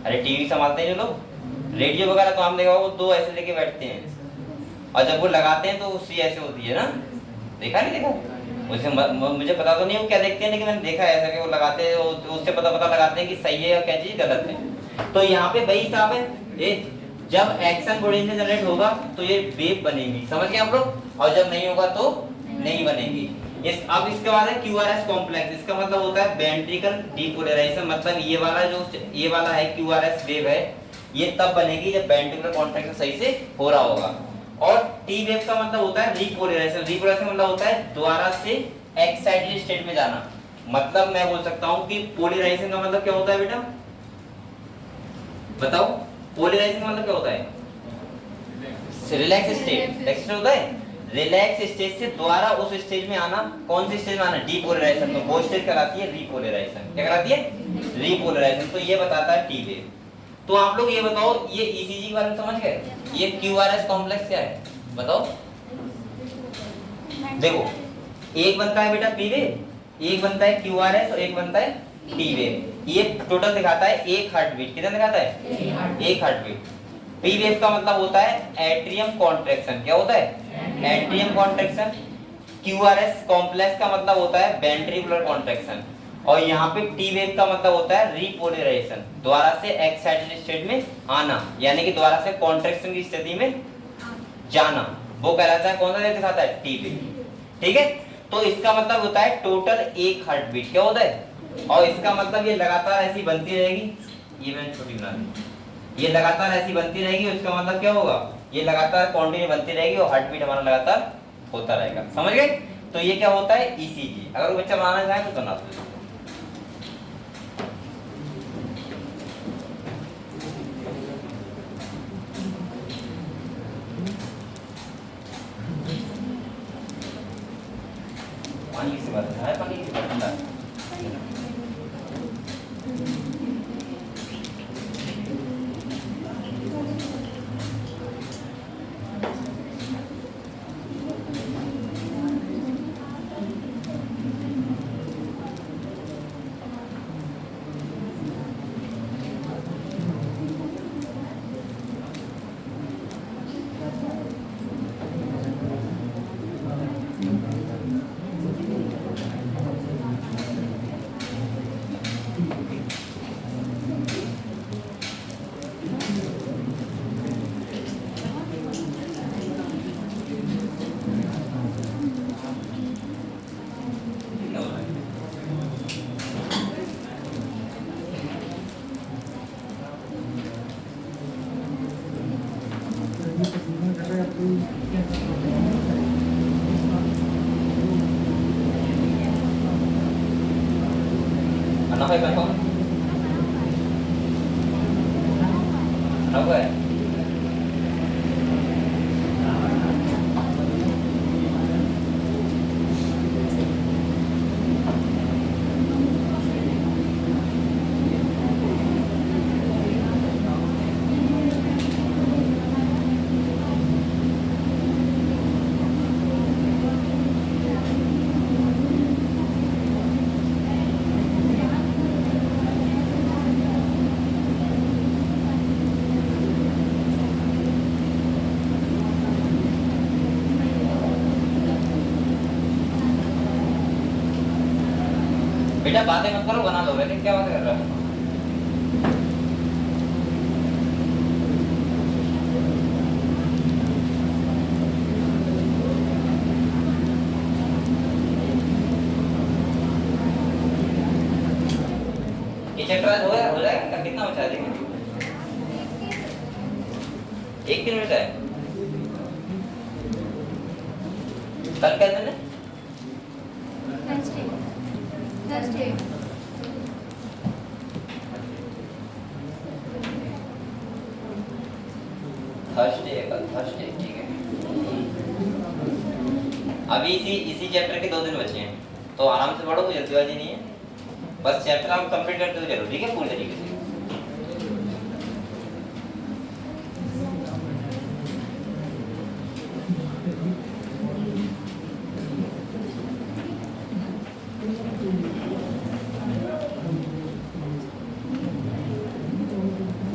Speaker 1: अरे टीवी संभालते हैं जो लोग, रेडियो वगैरह तो हम देखा वो दो ऐसे लेके बैठते हैं, और जब वो लगाते हैं तो वो सी ऐसे होती है ना, देखा नहीं देखा? मुझे पता तो नहीं वो क्या देखते हैं, लेकिन मैंने देखा है ऐसा कि वो लगाते हैं, तो उससे पता लगाते हैं कि सही है या क्या चीज गलत है। तो यहाँ पे वही हिसाब है, ये जब एक्शन पोटेंशियल जनरेट होगा तो ये वेव बनेगी, समझ गए आप लोग, और जब नहीं होगा तो नहीं बनेगी। अब इसके बाद है QRS कॉम्प्लेक्स। इसका मतलब होता है वेंट्रिकल डीपोलराइजेशन, मतलब ये वाला है QRS वेव है, ये तब बनेगी जब वेंट्रिकुलर कॉन्ट्रैक्शन सही से हो रहा होगा। और टी वेव का मतलब होता है रिपोलराइजेशन। रिपोलराइजेशन मतलब होता है दोबारा से एक्साइटेड स्टेट में जाना। मतलब मैं बोल सकता हूं कि पोलराइजेशन का मतलब क्या होता है बेटा, बताओ? पोलराइजेशन का मतलब क्या होता है? रिलैक्स स्टेट होता है। रिलैक्स स्टेज से दोबारा उस स्टेज में आना। कौन सी स्टेज में आना? डीपोलराइजेशन। तो वो स्टेज कराती है रिपोलराइजेशन। क्या कराती है? रिपोलराइजेशन। तो ये बताता है टी वेव। तो आप लोग ये बताओ, ये ईसीजी के बारे में समझ गए? ये क्यूआरएस कॉम्प्लेक्स क्या है बताओ? देखो, एक बनता है बेटा पी वेव, एक बनता है क्यूआरएस और एक बनता है टी वेव। ये टोटल दिखाता है एक हार्ट बीट। कितना दिखाता है? एक हार्ट बीट। पी वेव का मतलब होता है एट्रियम कॉन्ट्रैक्शन। क्या होता है? Atrium contraction. क्यूआरएस कॉम्प्लेक्स का मतलब होता है वेंट्रिकुलर कॉन्ट्रैक्शन। और यहाँ पे टी वेव का मतलब होता है रिपोलराइजेशन, दोबारा से एक्साइटेड स्टेट में आना, यानी कि दोबारा से कॉन्ट्रैक्शन की स्थिति में जाना। वो कहलाता है कौन सा वेव दिखाता है? T wave. ठीक है, तो इसका मतलब होता है टोटल एक हार्ट बीट। क्या होता है? और इसका मतलब ये लगातार ऐसी बनती रहेगी। ये मैंने छोटी बना दी। ये लगातार ऐसी बनती रहेगी, इसका मतलब क्या होगा? ये लगातार कंटिन्यू बनती रहेगी और हार्ट बीट हमारा लगातार होता रहेगा। समझ गए? तो ये क्या होता है? ईसीजी। अगर बच्चा बनाना चाहे तो बना सकते। पानी की बात है, पानी की बात है। Nó hơi phải không? Nó về. बेटा बातें मत करो, बना लो। लेकिन क्या बात कर रहा है? ये चैप्टर हो जाएगा? कितना बचा देंगे? 1 मिनट है। कल क्या दिन है? थर्सडे है कल, थर्सडे। ठीक है, अभी इसी चैप्टर के 2 दिन बचे हैं, तो आराम से पढ़ो, कोई जल्दीबाजी नहीं है। बस चैप्टर आप कंप्लीट करते हुए चलो, ठीक है, पूरी तरीके से।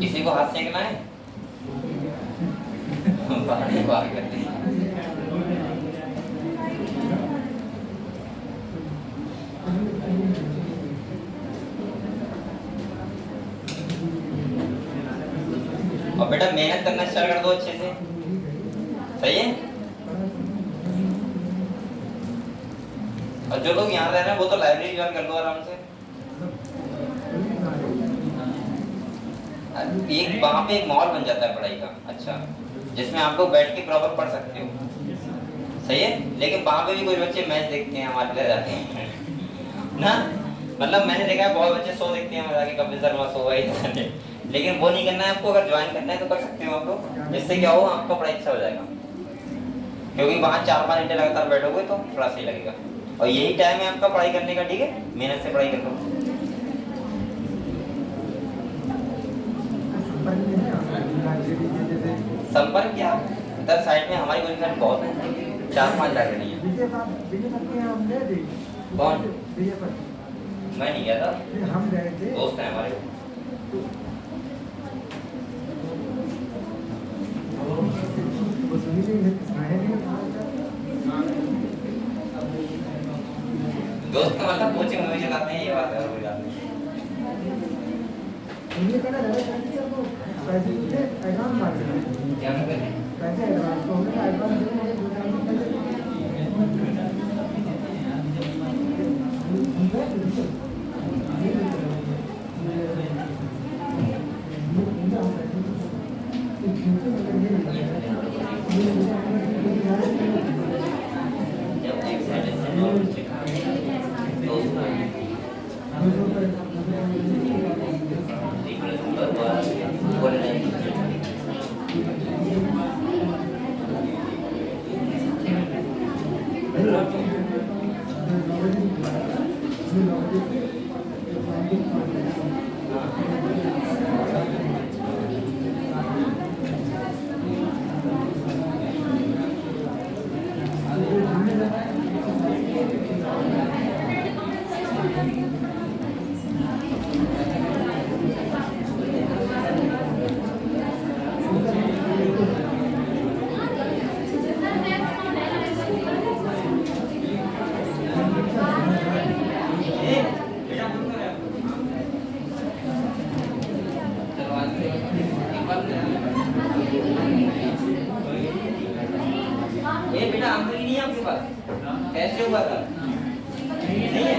Speaker 1: किसी को हाथ सेकना है? बाहर करते हैं। और बेटा मेहनत करना स्टार्ट कर दो अच्छे से, सही है। और जो लोग यहाँ रह रहे हैं वो तो लाइब्रेरी ज्वाइन कर दो आराम से। एक वहाँ पे एक माहौल बन जाता है पढ़ाई का अच्छा, जिसमें आप लोग बैठ के प्रॉपर पढ़ सकते हो, सही है। लेकिन वहाँ पे भी कुछ बच्चे मैच देखते हैं, हमारे लिए जाते हैं ना, मतलब मैंने देखा है बहुत बच्चे शो देखते हैं जाके, कपिल शर्मा शो है, लेकिन वो नहीं करना है आपको। अगर ज्वाइन करना है तो कर सकते हो आप लोग, जिससे क्या हो आपका पढ़ाई अच्छा हो जाएगा, क्योंकि वहाँ 4-5 घंटे लगातार बैठोगे तो थोड़ा सही लगेगा। और यही टाइम है आपका पढ़ाई करने का, ठीक है, मेहनत से पढ़ाई कर लो। संपर्क क्या इधर साइड में हमारी गोली साइड बहुत है, 4-5 लाइब्रेरी है। कौन? मैं नहीं गया था,
Speaker 2: हम गए थे,
Speaker 1: दोस्त है हमारे। दोस्त का मतलब कोचिंग में चलाते हैं, ये बात है, कोई बात नहीं। क्या कैसे हुआ था? नहीं है,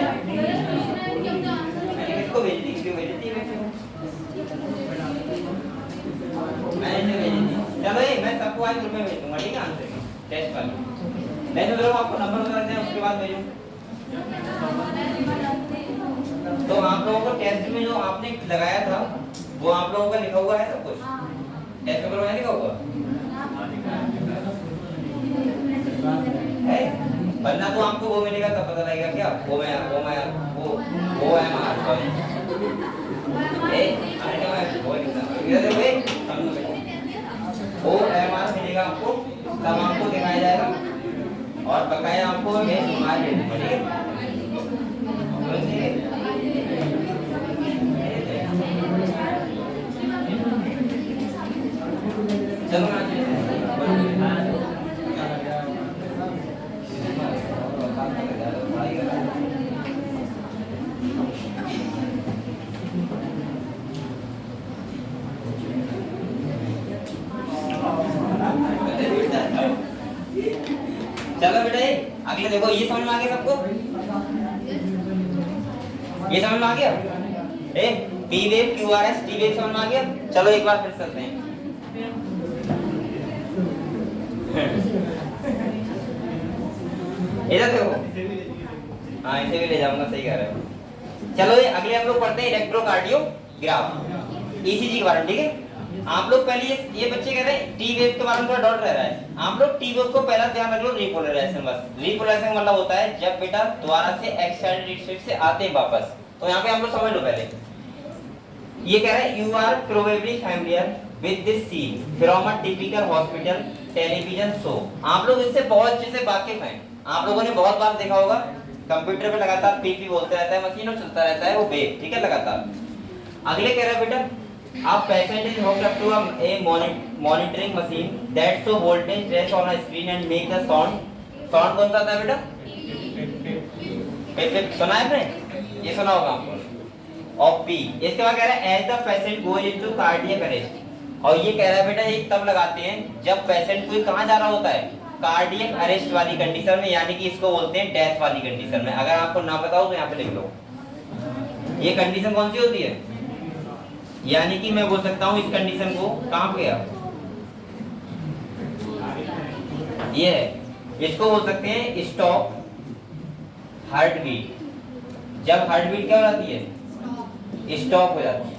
Speaker 1: मैंने किसको भेजी थी? क्यों भेजी थी? मैंने भेजी थी। चलो ये मैं सबको आज ग्रुप में भेज दूंगा, ठीक है, आंसर टेस्ट वाली। नहीं तो मेरे को आपको नंबर बता दें, उसके बाद भेजूं। तो आप लोगों को टेस्ट में जो आपने लगाया था वो आप लोगों का लिखा हुआ है सब कुछ? टेस्ट पेपर में लिखा हुआ है? वरना तो आपको वो मिलेगा तब पता लगेगा क्या वो है मार्क ए अरे क्या है वो इधर देखो ए समझो वो मार्क मिलेगा आपको, तब आपको दिखाया जाएगा और बकाया आपको ये मार्क मिलेगा, ठीक है। चलो चलो बेटा अगले देखो, ये समझ में आ गया सबको? ये समझ में आ गया? P wave Q R S T wave समझ में आ गया? चलो एक बार फिर चलते हैं। इधर देखो, हाँ इसे भी ले जाऊंगा, सही कह रहे हो। चलो ये अगले हम लोग पढ़ते हैं इलेक्ट्रोकार्डियोग्राफ, ईसीजी के बारे में, ठीक है। आप लोग पहले ये बच्चे कह रहे हैं टी वेव के बारे में थोड़ा डाउट रह रहा है। आप लोग टी वेव को पहला ध्यान रख लो, रिपोलराइजेशन। बस रिपोलराइजेशन मतलब होता है जब बेटा द्वारा से एक्साइटेड स्टेट से आते हैं वापस। तो यहाँ पे हम लोग समझ लो पहले, ये कह रहा है you are probably familiar with this scene from a typical hospital television show. आप लोग इससे बहुत अच्छे से वाकिफ हैं, आप लोगों ने बहुत बार देखा होगा, कंप्यूटर पे लगातार पीपी बोलते रहता है, मशीनों चलता रहता है वो वेव, ठीक है, लगातार। अगले कह रहा है बेटा a patient is hooked up to a monitoring machine that show voltage trace on a screen and make the sound कौन सा था बेटा? सुना है आपने? ये सुना होगा आपको। और P इसके बाद कह रहा है as the patient goes into cardiac arrest, और ये कह रहा है बेटा ये तब लगाते हैं जब पेशेंट कोई कहाँ जा रहा होता है, कार्डियक अरेस्ट वाली कंडीशन में, यानी कि इसको बोलते हैं डेथ वाली कंडीशन में। अगर आपको ना बताओ तो यहाँ पे लिख लो ये कंडीशन कौन सी होती है, यानी कि मैं बोल सकता हूँ इस कंडीशन को कहाँ पे है, ये है, इसको बोल सकते हैं स्टॉप हार्ट बीट। जब हार्ट बीट क्या हो जाती है, स्टॉप हो जाती है।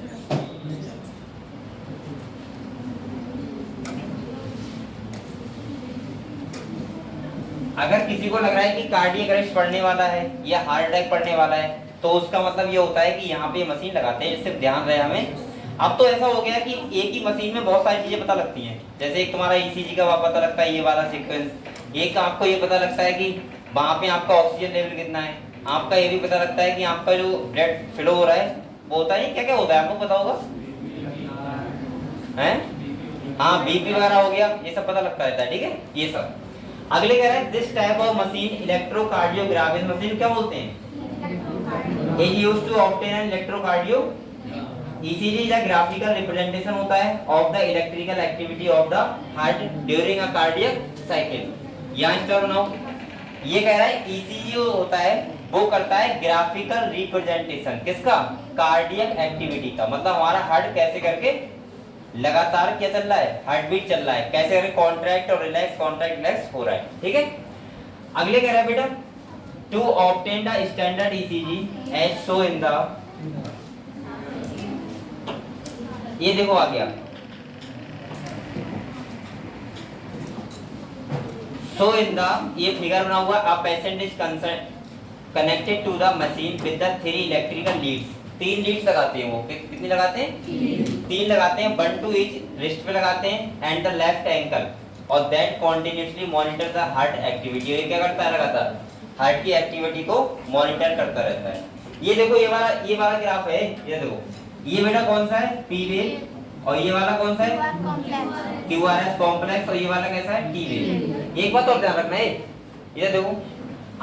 Speaker 1: अगर किसी को लग रहा है कि कार्डियक अरेस्ट पड़ने वाला है या हार्ट अटैक पड़ने वाला है तो उसका मतलब ये होता है कि यहाँ पे मशीन लगाते हैं, सिर्फ ध्यान रहे हमें। अब तो ऐसा हो गया कि एक ही मशीन में बहुत सारी चीजें पता लगती हैं, जैसे एक तुम्हारा ईसीजी का पता लगता है ये वाला सीक्वेंस, एक आपको ये पता लगता है कि वहां पे आपका ऑक्सीजन लेवल कितना है, आपका ये भी पता लगता है कि आपका जो ब्लड फ्लो हो रहा है वो होता है, क्या क्या होता है आपको पता होगा हैं, हाँ बीपी वगैरह हो गया, ये सब पता लगता रहता है, ठीक है ये सब। अगले कह रहे हैं this type of machine electrocardiography machine क्या बोलते हैं, it used to obtain an electrocardio ECG is a graphical representation होता है of the electrical activity of the heart during a cardiac cycle. यहाँ स्टॉप बनाओ, ये कह रहा है ECG होता है वो करता है ग्राफिकल रिप्रेजेंटेशन किसका, कार्डियक एक्टिविटी का, मतलब हमारा हार्ट कैसे करके लगातार क्या चल रहा है, हार्ट बीट चल रहा है, कैसे करके कॉन्ट्रैक्ट और रिलैक्स हो रहा है, ठीक है। अगले कह रहा है बेटा to obtain the standard ECG as show in the, ये देखो आ गया, सो इन द, ये फिगर बना हुआ, a patient is connected to the machine with the 3 electrical leads, 3 leads लगाते हैं वो, कितनी लगाते हैं, 3 लगाते हैं, 1 टू ईच रिस्ट पे लगाते हैं एंड द लेफ्ट एंकल, और that continuously monitor the heart activity, ये क्या करता है लगातार हार्ट की एक्टिविटी को मॉनिटर करता रहता है। ये देखो ये वाला ग्राफ है, ये देखो ये बेटा कौन सा है, पी वेव, और ये वाला कौन सा है, QRS कॉम्प्लेक्स, और ये वाला कैसा है, टी वेव। एक बात और ध्यान रखना है, ये देखो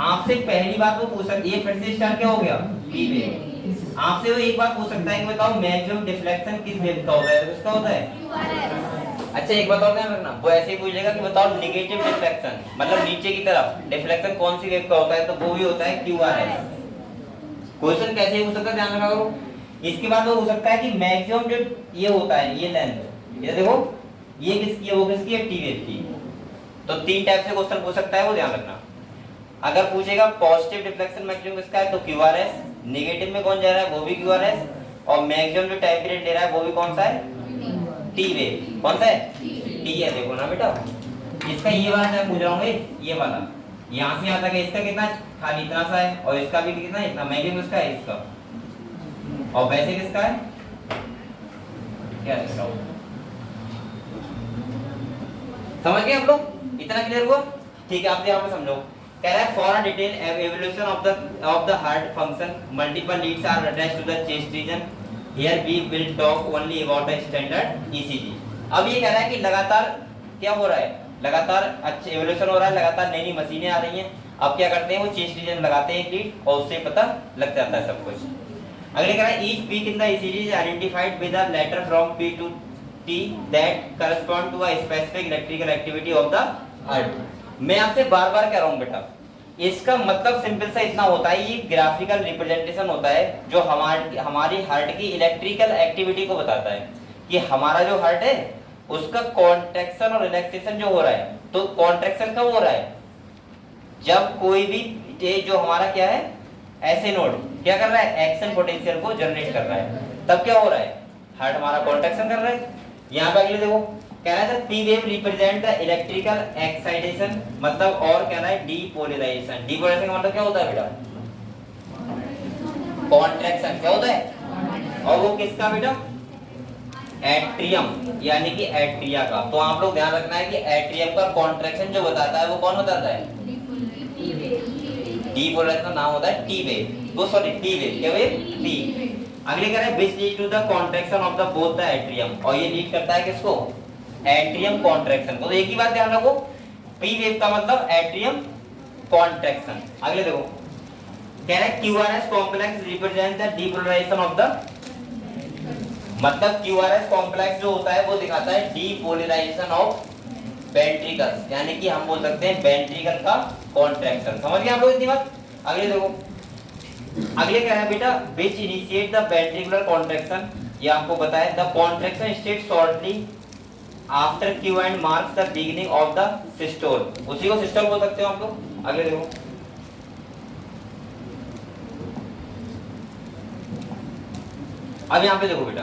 Speaker 1: आपसे पहली बात वो पूछ सकती है, ये फिर से स्टार्ट क्या हो गया, पी वेव, आपसे वो एक बात पूछ सकता है कि बताओ मैक्सिमम डिफ्लेक्शन किस वेव का होता है, किसका होता है। अच्छा एक बात और ध्यान रखना, वो ऐसे ही पूछेगा कि बताओ नेगेटिव डिफ्लेक्शन, मतलब नीचे की तरफ डिफ्लेक्शन कौन सी वेव का होता है, तो वो भी होता है QRS। क्वेश्चन कैसे हो सकता है, ध्यान रखा करो। इसके बाद वो हो सकता है कि मैक्सिमम जो ये होता है, ये लेंथ, ये देखो ये किसकी है, वो किसकी है, टी वेव की। तो 3 टाइप से क्वेश्चन पूछ सकता है, वो ध्यान रखना। अगर पूछेगा पॉजिटिव डिफ्लेक्शन मैक्सिमम किसका है, तो QRS, नेगेटिव में कौन जा रहा है, वो भी QRS, और मैक्सिमम जो टाइम पीरियड ले रहा है वो भी कौन सा है, टी वेव, कौन सा है, टी है। देखो ना बेटा इसका ये वाला मैं पूछ रहा हूँ, ये वाला यहाँ से यहाँ तक है, इसका कितना खाली इतना सा है, और इसका भी कितना इतना, मैक्सिमम इसका है इसका, और वैसे किसका है, क्या लिख रहा हूँ, समझ गए आप लोग, इतना क्लियर हुआ, ठीक है। आप यहाँ पे समझो, कह रहा है for a detail evolution of the heart function multiple leads are attached to the chest region, here we will talk only about the standard ECG। अब ये कह रहा है कि लगातार क्या हो रहा है, लगातार अच्छा एवोल्यूशन हो रहा है, लगातार नई नई मशीनें आ रही हैं। अब क्या करते हैं, वो चेस्ट रीजन लगाते हैं एक लीड, और उससे पता लग जाता है सब कुछ। अगले कह रहा है each peak in the ECG is identified with a letter from P to T that correspond to a specific electrical activity of the heart. मैं आपसे बार-बार कह रहा हूं बेटा, इसका मतलब सिंपल सा इतना होता है, ये ग्राफिकल रिप्रेजेंटेशन होता है जो हमारी हार्ट की इलेक्ट्रिकल एक्टिविटी को बताता है कि हमारा जो हार्ट है उसका कॉन्ट्रैक्शन और रिलैक्सेशन जो हो रहा है। तो कॉन्ट्रैक्शन कब हो रहा है, जब कोई भी जो हमारा क्या है ऐसे नोड क्या कर रहा है, एक्शन पोटेंशियल को जनरेट कर रहा है, तब क्या हो रहा है, हार्ट हमारा कॉन्ट्रैक्शन कर रहा है। यहाँ पे अगले देखो कह रहा है P wave represent the electrical excitation, मतलब और कह रहा है डीपोलराइजेशन। डीपोलराइजेशन का मतलब क्या होता है बेटा, कॉन्ट्रैक्शन क्या होता है, और वो किसका बेटा, एट्रियम यानी कि एट्रिया का। तो आप लोग ध्यान रखना है कि एट्रियम का कॉन्ट्रैक्शन जो बताता है वो कौन बताता है, डीपोलराइजेशन का नाम होता है टी वेव, वो सॉरी टी वेव, क्या वेव, टी। अगले कह रहे हैं which lead to the contraction of the both the atrium, और ये लीड करता है किसको, एट्रियम कॉन्ट्रैक्शन को। तो एक ही बात ध्यान रखो, पी वेव का मतलब एट्रियम कॉन्ट्रैक्शन। अगले देखो कह रहा है QRS complex represent the depolarisation of the मतलब क्यूआरएस कॉम्प्लेक्स जो होता है वो दिखाता है डीपोलराइजेशन ऑफ वेंट्रिकल्स, यानी कि हम बोल सकते हैं वेंट्रिकल का कॉन्ट्रैक्शन। समझ गए आप लोग इतनी बात? अगले देखो, अगले क्या है बेटा, विच इनिशिएट द वेंट्रिकुलर कॉन्ट्रैक्शन, ये आपको बताया the contraction state shortly after Q and marks the beginning of the systole, उसी को सिस्टोल बोल सकते हो आप लोग। अगले देखो, अब यहाँ पे देखो बेटा,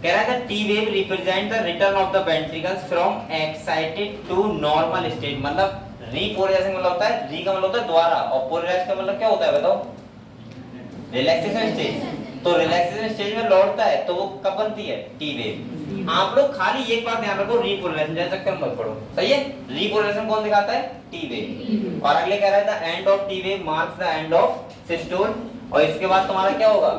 Speaker 1: कह रहा है T wave represent the return of the ventricles from excited to normal state, मतलब रीपोलराइजेशन मतलब होता है, री का मतलब होता है द्वारा, और पोलराइज का मतलब क्या होता है बताओ, रिलैक्सेशन स्टेज। तो रिलैक्सेशन स्टेज में लौटता है तो वो कब बनती है, टी वेव। आप लोग खाली एक बात ध्यान रखो, रीपोलराइजेशन जैसा कर मत पढ़ो, सही है। रीपोलराइजेशन कौन दिखाता है, टी वेव। और अगले कह रहा है the end of T wave marks the end of systole, और इसके बाद तुम्हारा क्या होगा,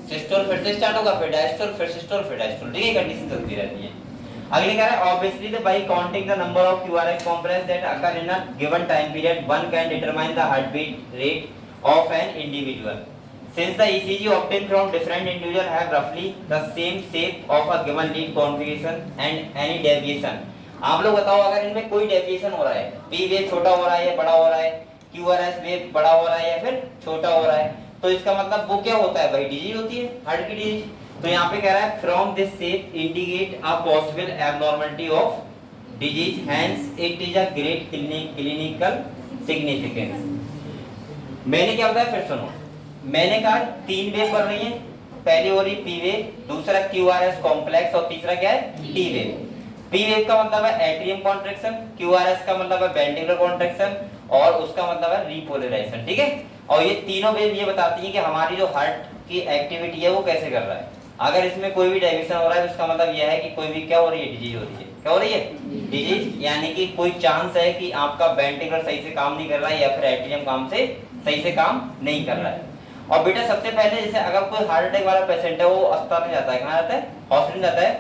Speaker 1: सिस्टोल फिर से स्टार्ट होगा, फिर डायस्टोल, फिर सिस्टोल, फिर डायस्टोल, ठीक है, कंडीशन चलती रहती है। अगले कह रहा है obviously the by counting the number of QRS complex that occur in a given time period one can determine the heart beat rate of an individual since the ECG obtained from different individual have roughly the same shape of a given lead configuration and any deviation। आप लोग बताओ अगर इनमें कोई deviation हो रहा है, P wave छोटा हो रहा है या बड़ा हो रहा है, क्यूआरएस वेव बड़ा हो रहा है या फिर छोटा हो रहा है, तो इसका मतलब वो क्या होता है भाई, डिजीज होती है, हार्ट की डिजीज। तो यहाँ पे कह रहा है from this shape indicate a possible abnormality of disease, hence it is a great clinical significance. मैंने क्या बताया फिर सुनो, मैंने कहा तीन वेव बन रही हैं, पहली हो रही पी वेव, दूसरा क्यूआरएस कॉम्प्लेक्स और तीसरा क्या है, टी वेव। पी वेव का मतलब है एट्रियम कॉन्ट्रैक्शन, क्यूआरएस का मतलब है वेंट्रिकुलर कॉन्ट्रैक्शन, और उसका मतलब है रीपोलराइजेशन, ठीक है। और ये तीनों वेव ये बताती है कि हमारी जो हार्ट की एक्टिविटी है वो कैसे कर रहा है। अगर इसमें कोई भी डेविएशन हो रहा है तो इसका मतलब यह है कि कोई भी क्या हो रही है, डिजीज हो रही है। क्या हो रही है, डिजीज, यानी कि कोई चांस है कि आपका वेंट्रिकुलर सही से काम नहीं कर रहा है या फिर एट्रियम काम से सही से काम नहीं कर रहा है। और बेटा सबसे पहले जैसे अगर कोई हार्ट अटैक वाला पेशेंट है वो अस्पताल में जाता है, कहाँ जाता है, हॉस्पिटल जाता है,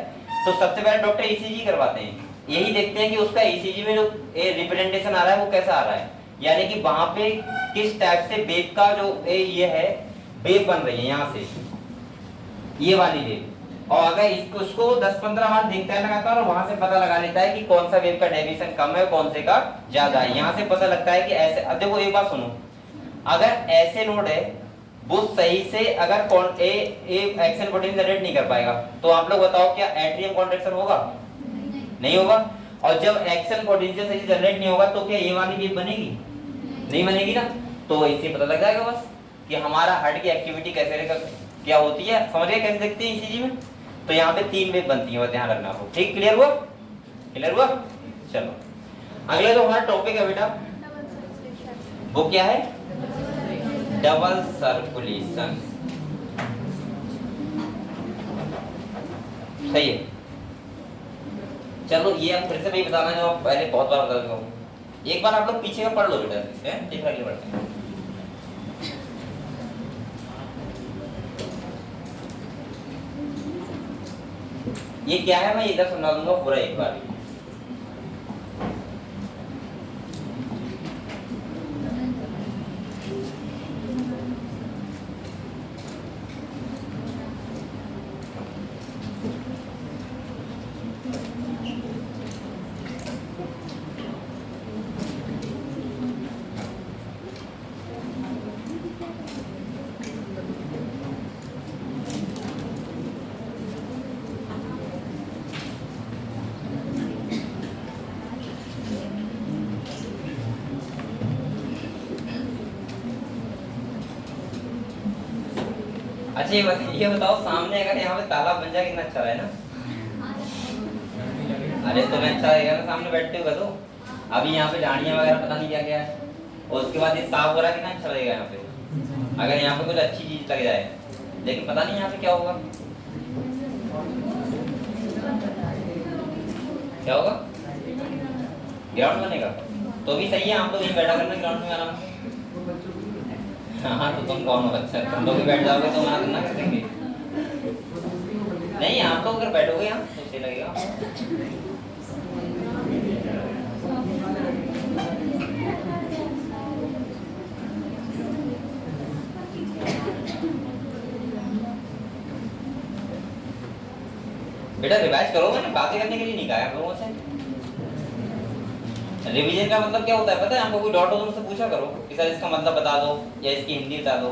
Speaker 1: तो सबसे पहले डॉक्टर ईसीजी करवाते हैं, यही देखते हैं कि उसका ईसीजी में जो रिप्रेजेंटेशन आ रहा है वो कैसा आ रहा है, यानी कि वहां पे किस टाइप से वेव का जो ये है, वेव बन रही है यहाँ से ये वाली वेव। और अगर इसको उसको 10-15 बार देखता है लगातार और वहां से पता लगा लेता है कि कौन सा वेव का डेविएशन कम है, कौन से का ज्यादा है। यहाँ से पता लगता है कि ऐसे, अब देखो एक बात सुनो, अगर ऐसे नोड है वो सही से अगर एक्शन पोटेंशियल जनरेट नहीं कर पाएगा तो आप लोग बताओ क्या एट्रियम कॉन्ट्रैक्शन होगा, नहीं होगा। और जब एक्शन पोटेंशियल सही से जनरेट नहीं होगा तो क्या ये वाली वेव बनेगी, नहीं बनेगी ना। तो इससे पता लग जाएगा बस कि हमारा हार्ट की एक्टिविटी कैसे क्या होती है, समझ गए कैसे देखते हैं ईसीजी में। तो यहाँ पे तीन वेव बनती है, बस ध्यान रखना आपको, ठीक, क्लियर हुआ, क्लियर हुआ। चलो अगला जो हमारा टॉपिक है बेटा वो क्या है, डबल सर्कुलेशन, सही है। चलो ये अब फिर से मैं बताना जो पहले बहुत बार बता चुका हूँ, एक बार आप लोग पीछे का पढ़ लो बेटा, ठीक है, आगे बढ़ते हैं। ये क्या है मैं इधर सुना दूंगा पूरा एक बार। अच्छा ये बताओ सामने अगर यहाँ पे तालाब बन जाए कितना अच्छा है ना। अरे तुम्हें अच्छा लगेगा ना, सामने बैठते होगा तो। अभी यहाँ पे झाड़ियाँ वगैरह पता नहीं क्या क्या है, और उसके बाद ये साफ हो रहा है, कितना अच्छा लगेगा यहाँ पे अगर यहाँ पे कुछ अच्छी चीज लग जाए, लेकिन पता नहीं यहाँ पे क्या होगा, क्या होगा, ग्राउंड बनेगा तो भी सही है, आप लोग यहीं बैठा करना ग्राउंड में आराम से। हाँ तो तुम कौन हो, अच्छा तुम लोग भी बैठ जाओगे तो वहाँ करना कर देंगे, नहीं आप लोग अगर बैठोगे यहाँ तो सही लगेगा। बेटा रिवाइज करो, मैंने बातें करने के लिए नहीं कहा आप लोगों से। रिवीजन का मतलब क्या होता है पता है आपको? कोई डाउट हो तो मुझसे पूछा करो कि सर इसका मतलब बता दो या इसकी हिंदी बता दो।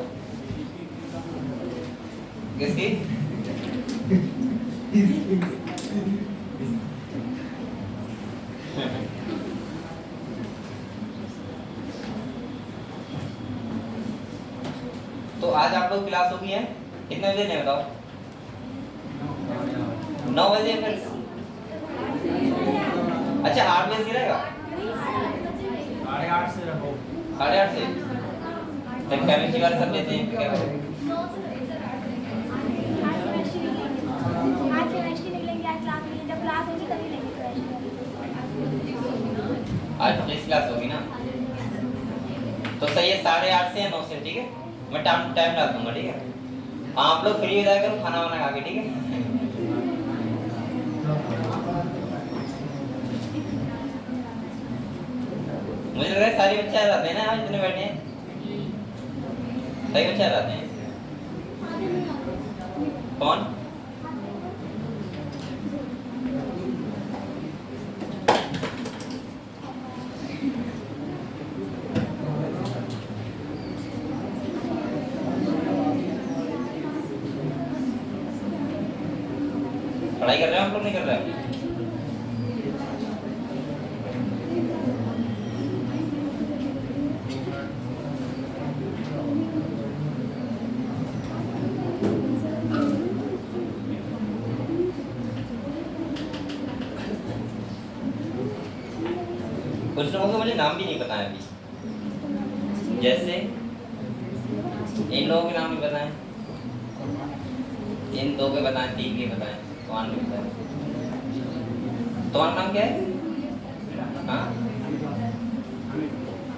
Speaker 1: किसकी? तो आज आप लोग क्लास होगी है कितने बजे नहीं बताओ? 9 बजे फिर अच्छा 8 बजे रहेगा?
Speaker 2: 8:30 से रखो।
Speaker 1: 8:30 से तब केमिस्ट्री वाले सब लेते हैं क्या? आज पुलिस क्लास होगी ना, तो सही है 8:30 से या 9 से, ठीक है? मैं टाइम डाल दूंगा, ठीक है? आप लोग फ्री हो जाया करो खाना वाना खा के, ठीक है? मुझे लग रहा है सारे बच्चे आ जाते हैं ना आज इतने बैठे हैं, सही बच्चे आ जाते हैं। कौन? पढ़ाई कर रहे हो आप लोग? नहीं कर रहे हो? कुछ लोगों को मुझे नाम भी नहीं पता है अभी, जैसे इन लोगों के नाम भी बताएं, इन दो के बताएं, 3 के बताएं, तुम्हारा भी बताएं। तुम्हारा नाम क्या है? हाँ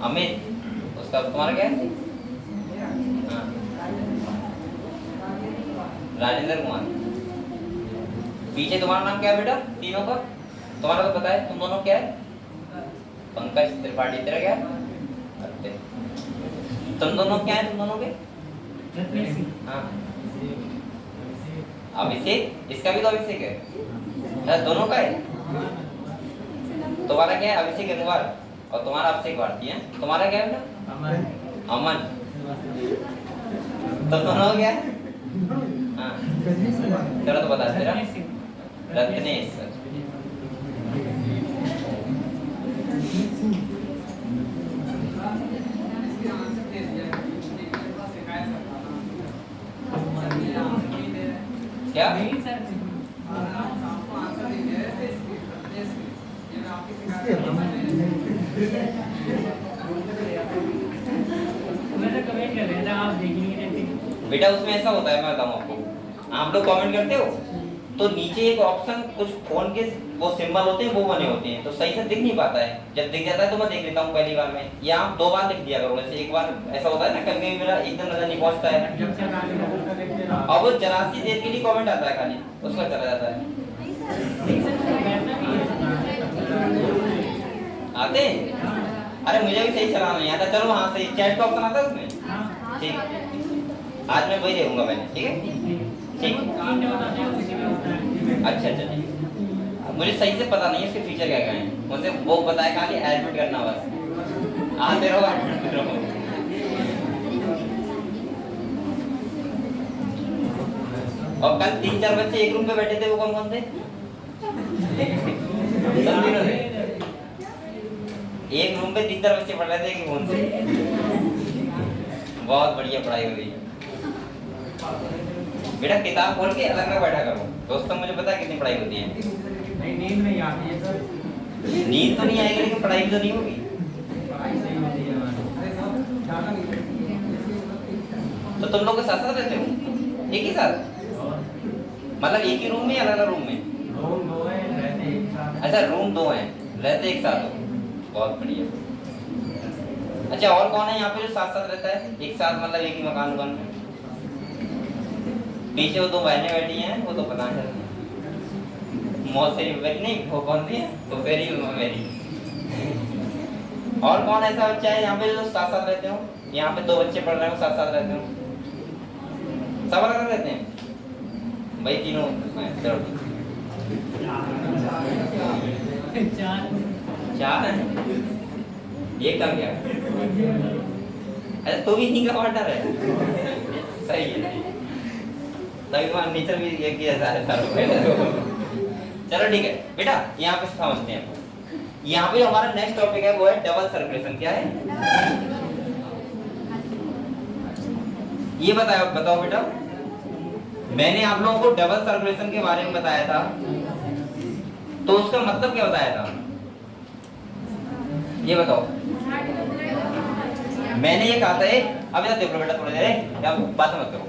Speaker 1: अमित, उसका तुम्हारा क्या है? हाँ राजेंद्र कुमार। पीछे तुम्हारा नाम क्या है बेटा? तीनों का तुम्हारा तो पता है, तुम दोनों क्या है? पंकज त्रिपाठी। तेरा क्या है? तुम दोनों क्या है? तुम दोनों के? हाँ अभिषेक, इसका भी तो अभिषेक है, दोनों का है। तुम्हारा क्या है? अभिषेक अग्रवाल, और तुम्हारा अभिषेक भारती है। तुम्हारा क्या है बेटा? अमन। तो दोनों क्या है? हाँ चलो तो बता तेरा। रत्नेश। क्या? बेटा उसमें ऐसा होता है, मैं बताऊं आपको, आप लोग कमेंट करते हो तो नीचे एक ऑप्शन कुछ फोन के वो सिंबल होते हैं, वो बने होते हैं, तो सही से दिख नहीं पाता है। जब दिख जाता है तो मैं देख लेता हूँ पहली बार में, या आप 2 बार लिख दिया करो। जैसे एक बार ऐसा होता है ना, कभी मेरा एकदम नजर नहीं पहुंचता है, और वो 84 देर के लिए कमेंट आता है खाली, उसका चला जाता है। आते? अरे मुझे भी सही चलाना नहीं आता। चलो हाँ सही, चैट का ऑप्शन आता है उसमें, ठीक है? आज मैं वही देखूंगा मैंने, ठीक है? ठीक। अच्छा अच्छा ठीक। मुझे सही से पता नहीं है इसके फीचर क्या क्या हैं, मुझे वो बताया खाली एडमिट करना बस, आते रहो एडमिट रहो। और कल 3-4 बच्चे एक रूम पे बैठे थे, वो कौन कौन थे? एक रूम पे 3-4 बच्चे पढ़ रहे थे कि कौन थे? बहुत बढ़िया पढ़ाई हो रही है बेटा। किताब खोल के अलग में बैठा करो दोस्तों, मुझे पता है कितनी पढ़ाई होती है।
Speaker 2: नहीं नींद नहीं आती है सर।
Speaker 1: नींद तो नहीं आएगी लेकिन पढ़ाई भी तो नहीं होगी।
Speaker 2: पढ़ाई सही होती है
Speaker 1: तो तुम लोग के साथ साथ रहते हो एक ही साथ? मतलब एक ही रूम में या अलग रूम में?
Speaker 2: रूम 2 है, रहते एक साथ।
Speaker 1: अच्छा रूम 2 हैं, रहते एक साथ हो, बहुत बढ़िया। अच्छा और कौन है यहाँ पे जो साथ साथ रहता है एक साथ, मतलब एक ही मकान में? पीछे वो 2 बहनें बैठी हैं, वो तो पता है मौसेरी बैठी नहीं, वो कौन सी है? तो मेरी मेरी। और कौन ऐसा बच्चा है यहाँ पे जो साथ साथ रहते हो? यहाँ पे 2 बच्चे पढ़ रहे हो, साथ साथ रहते हो, सब अलग रहते हैं भाई तीनों? चलो चार है, ये कम गया। अरे तो भी इन्हीं का ऑर्डर है, सही है। तभी वहाँ नेचर भी ये किया जा रहा है। चलो ठीक है बेटा, यहाँ पे समझते हैं। यहाँ पे हमारा नेक्स्ट टॉपिक है वो है डबल सर्कुलेशन। क्या है ये बताओ बेटा। मैंने आप लोगों को डबल सर्कुलेशन के बारे में बताया था, तो उसका मतलब क्या बताया था ये बताओ। मैंने ये कहा था, अब यार देखो बेटा थोड़ी देर या बात मत करो।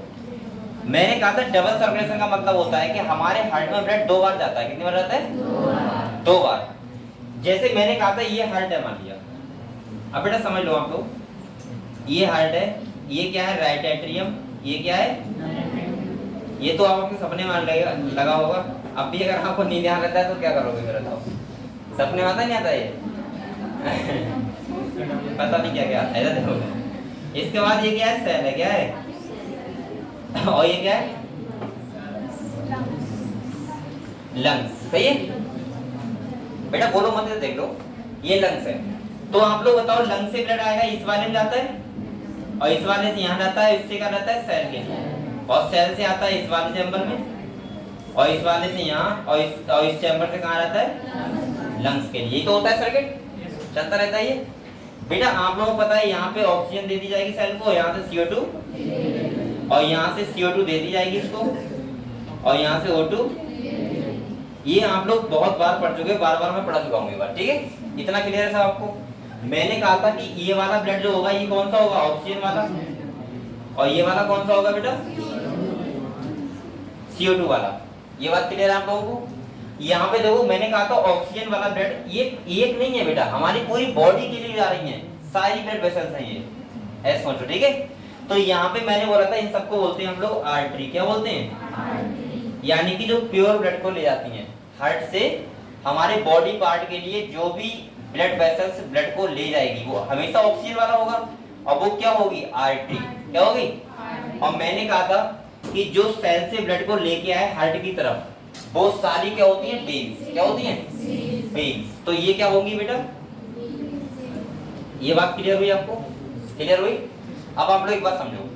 Speaker 1: मैंने कहा था डबल सर्कुलेशन का मतलब होता है कि हमारे हार्ट में ब्लड 2 बार जाता है। कितनी बार जाता है? 2 बार। जैसे मैंने कहा था ये हार्ट है मान लिया। अब बेटा समझ लो आप लोग, ये हार्ट है, ये क्या है? Right atrium. ये क्या है? ये तो आप अपने सपने में लगा होगा। अब भी अगर आपको नींद आ रहता है तो क्या करोगे मेरा बताओ? सपने में आता नहीं आता ये? पता नहीं क्या क्या ऐसा देखो। इसके बाद ये क्या है? सेल है। क्या है? और ये क्या है? लंग्स। सही है बेटा, बोलो मत, देख लो ये लंग्स है। तो आप लोग बताओ, लंग्स से ब्लड आएगा इस वाले में जाता है, और इस वाले से यहाँ जाता है, इससे क्या जाता है? सेल के लिए। और सेल से आता है इस वाले चैम्बर में, और इस वाले से यहाँ, और इस चैम्बर से कहाँ रहता है? लंग्स के लिए। तो होता है सर्किट, चलता रहता है ये बेटा। आप लोगों को पता है यहाँ पे ऑक्सीजन दे दी जाएगी सेल को, यहाँ से CO2, और यहाँ से CO2 दे दी जाएगी इसको, और यहाँ से O2। ये आप लोग बहुत बार पढ़ चुके, बार मैं पढ़ा चुका हूँ ये बार। ठीक है, इतना क्लियर है सब आपको? मैंने कहा था कि ये वाला ब्लड जो होगा ये कौन सा होगा? ऑक्सीजन वाला। और ये वाला कौन सा होगा बेटा? CO2 वाला। ये बात क्लियर है आप लोगों को? यहाँ पे देखो, मैंने कहा था ऑक्सीजन वाला ब्लड ये एक नहीं है बेटा, हमारी पूरी बॉडी के लिए जा रही है, सारी ब्लड वेसल्स हैं ये, ऐसे समझो। ठीक है, तो यहाँ पे मैंने बोला था इन सबको बोलते हैं हम लोग आर्टरी। क्या बोलते हैं? यानी कि जो प्योर ब्लड को ले जाती हैं हार्ट से हमारे बॉडी पार्ट के लिए, जो भी ब्लड वेसल्स ब्लड को ले जाएगी वो हमेशा ऑक्सीजन वाला होगा, और वो क्या होगी? आर्टरी। क्या होगी? और मैंने कहा था कि जो सेल से ब्लड को लेके आए हार्ट की तरफ, वो सारी क्या होती है? वेन्स। क्या होती हैं? वेन्स। तो ये क्या होंगी बेटा? ये बात क्लियर हुई आपको? क्लियर हुई? अब आप लोग एक बात समझो,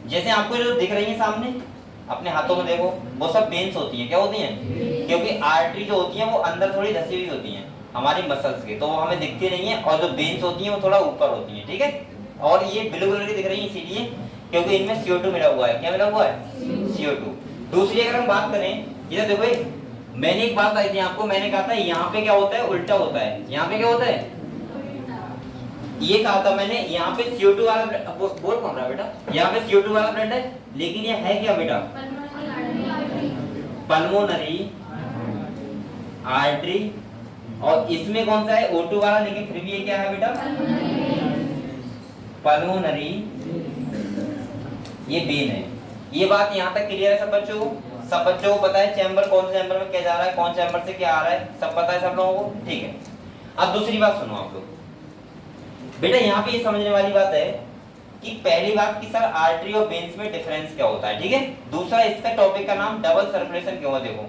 Speaker 1: जैसे आपको जो दिख रही है सामने अपने हाथों में देखो, वो सब वेन्स होती हैं। क्या होती हैं? क्योंकि आर्टरी जो होती है वो अंदर थोड़ी धसी हुई होती हैं हमारी मसल्स के, तो वो हमें दिखती नहीं है, और जो वेन्स होती हैं वो थोड़ा ऊपर होती हैं। ठीक है, और ये ब्लू कलर की दिख रही है इसीलिए क्योंकि इनमें CO2 मिला हुआ है। क्या मिला हुआ है? CO2। दूसरी अगर हम बात करें, ये देखो मैंने एक बात आई थी आपको, मैंने कहा था यहाँ पे क्या होता है? उल्टा होता है। यहाँ पे क्या होता है? ये कहा था मैंने, यहाँ पे CO2 वाला बोल कौन रहा है बेटा? यहाँ पे CO2 वाला ब्लड है, लेकिन ये है क्या बेटा? Pulmonary artery. और इसमें कौन सा है? O2 वाला, लेकिन फिर भी ये क्या है बेटा? पल्मोनरी। ये वेन है। ये बात यहाँ तक क्लियर है सब बच्चों को? सब बच्चों को पता है चैम्बर कौन से चैम्बर में क्या जा रहा है, कौन चैम्बर से क्या आ रहा है, सब पता है सब लोगों को? ठीक है, अब दूसरी बात सुनो आप लोग बेटा। यहाँ पे ये समझने वाली बात है कि पहली बात कि सर आर्टरी और वेन्स में डिफरेंस क्या होता है। ठीक है, दूसरा इसका टॉपिक का नाम डबल सर्कुलेशन क्यों है। देखो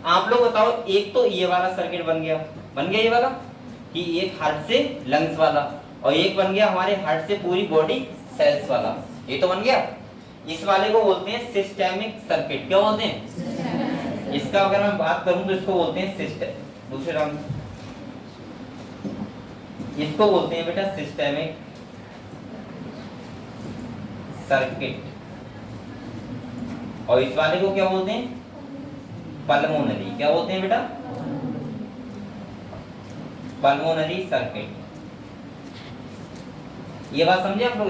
Speaker 1: आप लोग बताओ, एक तो ये वाला सर्किट बन गया ये वाला कि एक हार्ट से लंग्स वाला, और एक बन गया हमारे हार्ट से पूरी बॉडी सेल्स वाला। ये तो बन गया। इस वाले को बोलते हैं सिस्टेमिक सर्किट। क्या बोलते हैं? इसका अगर मैं बात करूं तो इसको बोलते हैं सिस्टम, दूसरे नाम इसको बोलते हैं बेटा सिस्टेमिक सर्किट। और इस वाले को क्या बोलते हैं? पल्मोनरी। क्या बोलते हैं बेटा? Pulmonary circuit. ये बात समझे आप लोग?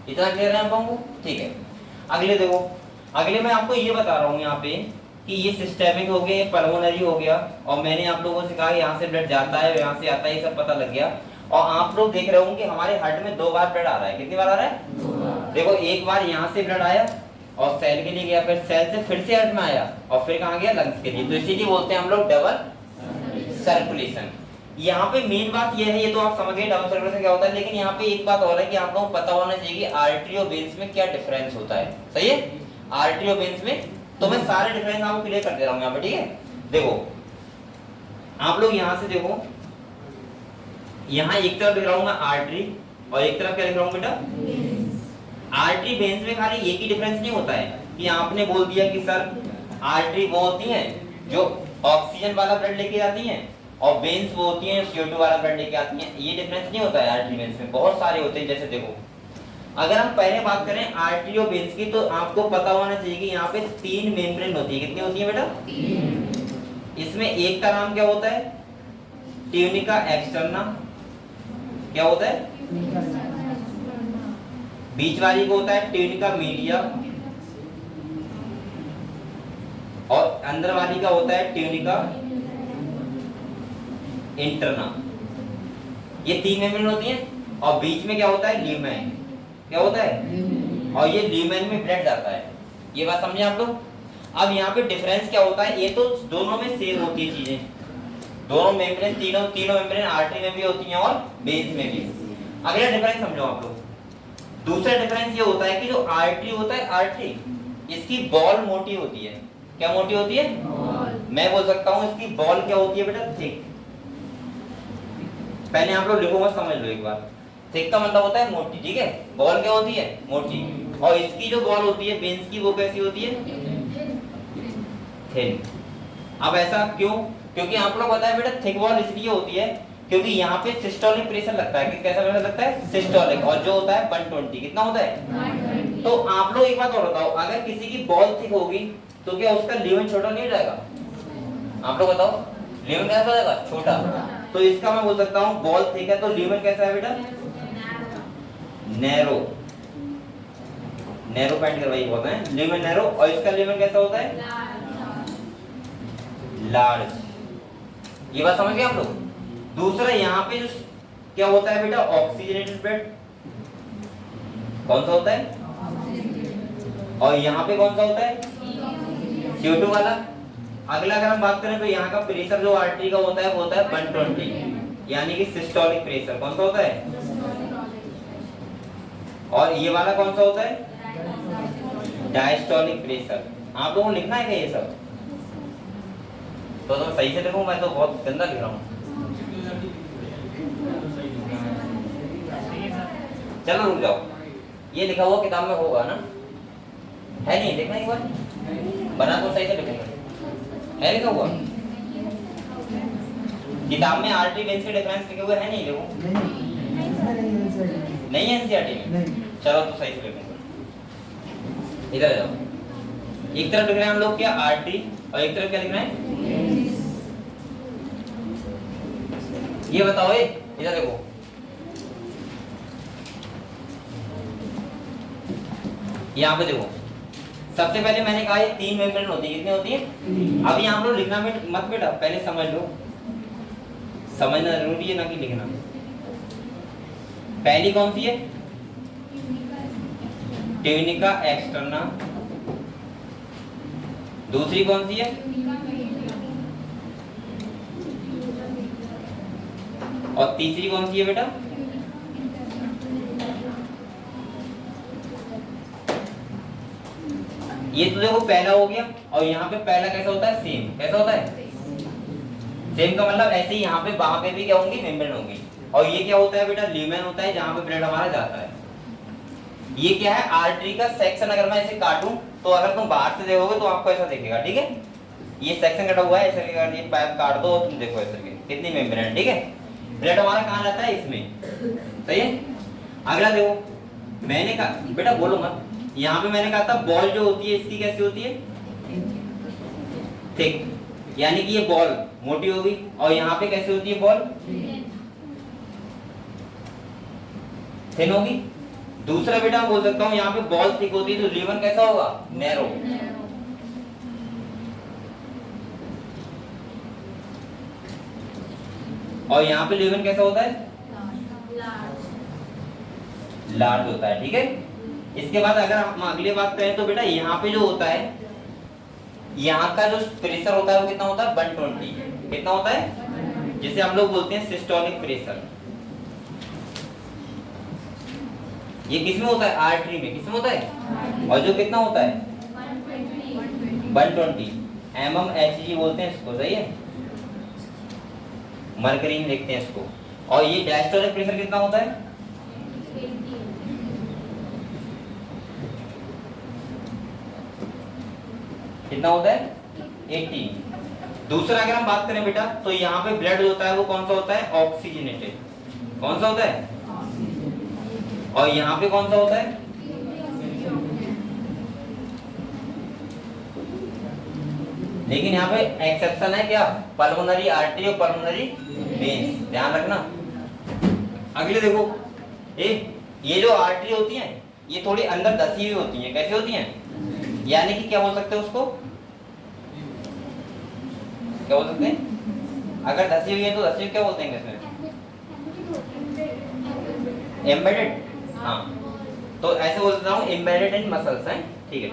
Speaker 1: इतना क्लियर है आप लोगों को? ठीक है, अगले देखो, अगले मैं आपको ये बता रहा हूँ यहाँ पे कि ये सिस्टेमिक हो गया, पल्मोनरी हो गया, और मैंने आप लोगों से कहा यहाँ से ब्लड जाता है, यहाँ से आता है, ये सब पता लग गया। और आप लोग देख रहे होंगे कि हमारे हार्ट में 2 बार ब्लड आ रहा है। कितनी बार आ रहा है? देखो, एक बार यहाँ से ब्लड आया और सेल के लिए गया, फिर सेल से फिर से हार्ट में आया, और फिर कहाँ गया? लंग्स के लिए। तो इसीलिए बोलते हैं हम लोग डबल सर्कुलेशन। यहाँ पे मेन बात ये है, ये तो आप समझ गए डबल सर्कुलेशन क्या होता है, लेकिन यहाँ पे एक बात और है कि आप लोगों को पता होना चाहिए कि आर्टरी और वेन्स में क्या डिफरेंस होता है। सही है, आर्टरी और वेन्स में तो मैं सारे डिफरेंस आपको क्लियर कर दे रहा हूँ यहाँ पे। ठीक है, देखो आप लोग यहाँ से देखो, यहाँ एक तरफ लिख रहा हूँ मैं आर्टरी और एक तरफ क्या लिख रहा हूँ बेटा, आर्टरी वेन्स में खाली एक ही डिफरेंस नहीं होता है कि आपने बोल दिया कि सर आर्टरी वो होती हैं जो ऑक्सीजन वाला ब्लड लेके जाती हैं और वेन्स वो होती हैं CO2 वाला ब्लड लेके आती हैं। ये डिफरेंस नहीं होता है आर्टरी वेन्स में, बहुत सारे होते हैं। जैसे देखो अगर हम पहले बात करें आर्टरी और वेन्स की, तो आपको पता होना चाहिए कि यहाँ पे 3 मेम्ब्रेन होती है। कितनी होती है बेटा? 3। इसमें एक का नाम क्या होता है? Tunica externa. क्या होता है? बीच वाली को होता है ट्यूनिका मीडिया और अंदर वाली का होता है ट्यूनिका इंटरना। ये 3 मेम्ब्रेन होती हैं और बीच में क्या होता है? ल्यूमेन। क्या होता है? और ये ल्यूमेन में ब्लड जाता है। ये बात समझे आप लोग? अब यहाँ पे डिफरेंस क्या होता है? ये तो दोनों में सेम होती है चीजें, दोनों मेम्ब्रेन, तीनों मेम्ब्रेन आर्टरी में भी होती हैं और वेन्स में भी। अगला डिफरेंस समझो आप लोग। दूसरा डिफरेंस ये होता है कि जो आर्टरी होता है, आर्टरी इसकी बॉल मोटी होती है। क्या मोटी होती है? मैं बोल सकता हूँ इसकी बॉल क्या होती है बेटा? थिक। पहले आप लोग लिखो, मत समझ लो एक बार। थिक का मतलब होता है मोटी, ठीक है? बॉल क्या होती है? मोटी। और इसकी जो बॉल होती है वेन्स की, वो कैसी होती है? थिन। अब ऐसा क्यों? क्योंकि आप लोग पता है बेटा थिक बॉल इसलिए होती है क्योंकि यहाँ पे सिस्टोलिक प्रेशर लगता है। कैसा प्रेशर लगता है? सिस्टोलिक। और जो होता है 120। कितना होता है? 120। तो आप लोग एक बात और बताओ, अगर किसी की बॉल थिक होगी तो क्या उसका ल्यूमेन छोटा नहीं हो जाएगा? आप लोग बताओ, ल्यूमेन कैसा हो जाएगा? छोटा। तो इसका मैं बोल सकता हूँ बॉल थिक है तो ल्यूमेन कैसा है बेटा? नैरो। नैरो पैंट करवाइए बोलते हैं, ल्यूमेन नैरो। और इसका ल्यूमेन कैसा होता है? लार्ज। ये बात समझ गए आप लोग? दूसरा यहाँ पे जो क्या होता है बेटा? Oxygenated blood. कौन सा होता है? और यहाँ पे कौन सा होता है? CO2 वाला। अगला अगर हम बात करें तो यहाँ का प्रेशर जो आर्टरी का होता है वो होता है 120, यानी कि सिस्टोलिक प्रेशर। कौन सा होता है? और ये वाला कौन सा होता है? Diastolic pressure. आप लोगों को लिखना है क्या ये सब? तो सही से देखो, मैं तो बहुत गंदा लिख रहा हूँ। चलो रुक जाओ, ये लिखा हुआ किताब में होगा ना? है नहीं? देखना एक बार, बना तो सही से लिखूंगा। है लिखा हुआ किताब में? आर्टरी वेन्स के डिफरेंस लिखे हुए है नहीं? देखो नहीं है एनसीईआरटी में। चलो तो सही से लिखूंगा। इधर जाओ, एक तरफ लिख रहे हैं हम लोग क्या? आर्टरी, और एक तरफ क्या लिख रहे हैं? ये बताओ, इधर देखो, यहाँ पे देखो। सबसे पहले मैंने कहा ये 3 मेम्ब्रेन होती है। कितनी होती है? अब यहाँ लोग लिखना मत बेटा, पहले समझ लो। समझना जरूरी है ना कि लिखना। पहली कौन सी है? Tunica externa. दूसरी कौन सी है? और तीसरी कौन सी है बेटा? ये तो देखो पहला हो गया। और यहाँ पे पहला कैसा होता है? सेम। कैसा होता है? सेम का मतलब ऐसे ही यहाँ पे, वहां पे भी क्या होंगी? मेम्ब्रेन होंगी। और ये क्या होता है बेटा? ल्यूमेन होता है, जहाँ पे ब्लड हमारा जाता है। ये क्या है? आर्टरी का सेक्शन। अगर मैं इसे काटूं तो अगर तुम बाहर से देखोगे तो आपको ऐसा दिखेगा, ठीक है? ये सेक्शन कटा हुआ है, ऐसे ये पाइप काट दो, तुम देखो ऐसे कितनी मेम्ब्रेन, ठीक है? ब्लड हमारा कहाँ जाता है? इसमें। सही है? अगला देखो, मैंने कहा बेटा बोलो मत, यहाँ पे मैंने कहा था बॉल जो होती है इसकी कैसी होती है? थिक, यानी कि ये बॉल मोटी होगी। और यहाँ पे कैसी होती है बॉल? थिन होगी। दूसरा बेटा बोल सकता हूँ यहाँ पे बॉल थिक होती है तो ल्यूमेन कैसा होगा? नैरो। और यहाँ पे ल्यूमेन कैसा होता है? लार्ज होता है, ठीक है? इसके बाद अगर हम अगली बात करें तो बेटा यहाँ पे जो होता है, यहाँ का जो प्रेशर होता है वो कितना होता है? 120। कितना होता है? जिसे हम लोग बोलते हैं सिस्टोलिक प्रेशर। ये किसमें होता है? आर्टरी में। किसमें होता है? और जो कितना होता है? 120। MmHg बोलते हैं इसको, सही है, मरकरीन लिखते हैं इसको। और ये डायस्टोलिक प्रेशर कितना होता है? कितना होता है? 80। दूसरा अगर हम बात करें बेटा, तो यहाँ पे ब्लड होता है वो कौन सा होता है? ऑक्सीजनेटेड। कौन सा होता है? और यहाँ पे कौन सा होता है? लेकिन यहाँ पे एक्सेप्शन है क्या? पल्मोनरी आर्टरी और पल्मोनरी वेन्स, ध्यान रखना। अगले देखो, ये जो आर्टरी होती हैं ये थोड़ी अंदर धसी हुई होती हैं। कैसे होती हैं? यानी कि क्या बोल सकते हैं उसको? क्या बोल सकते हैं? अगर धसी हुई है तो धसी हुई क्या बोलते हैं इसमें? एम्बेडेड। हाँ, तो ऐसे बोल देता हूँ एम्बेडेड इन मसल्स हैं, ठीक है।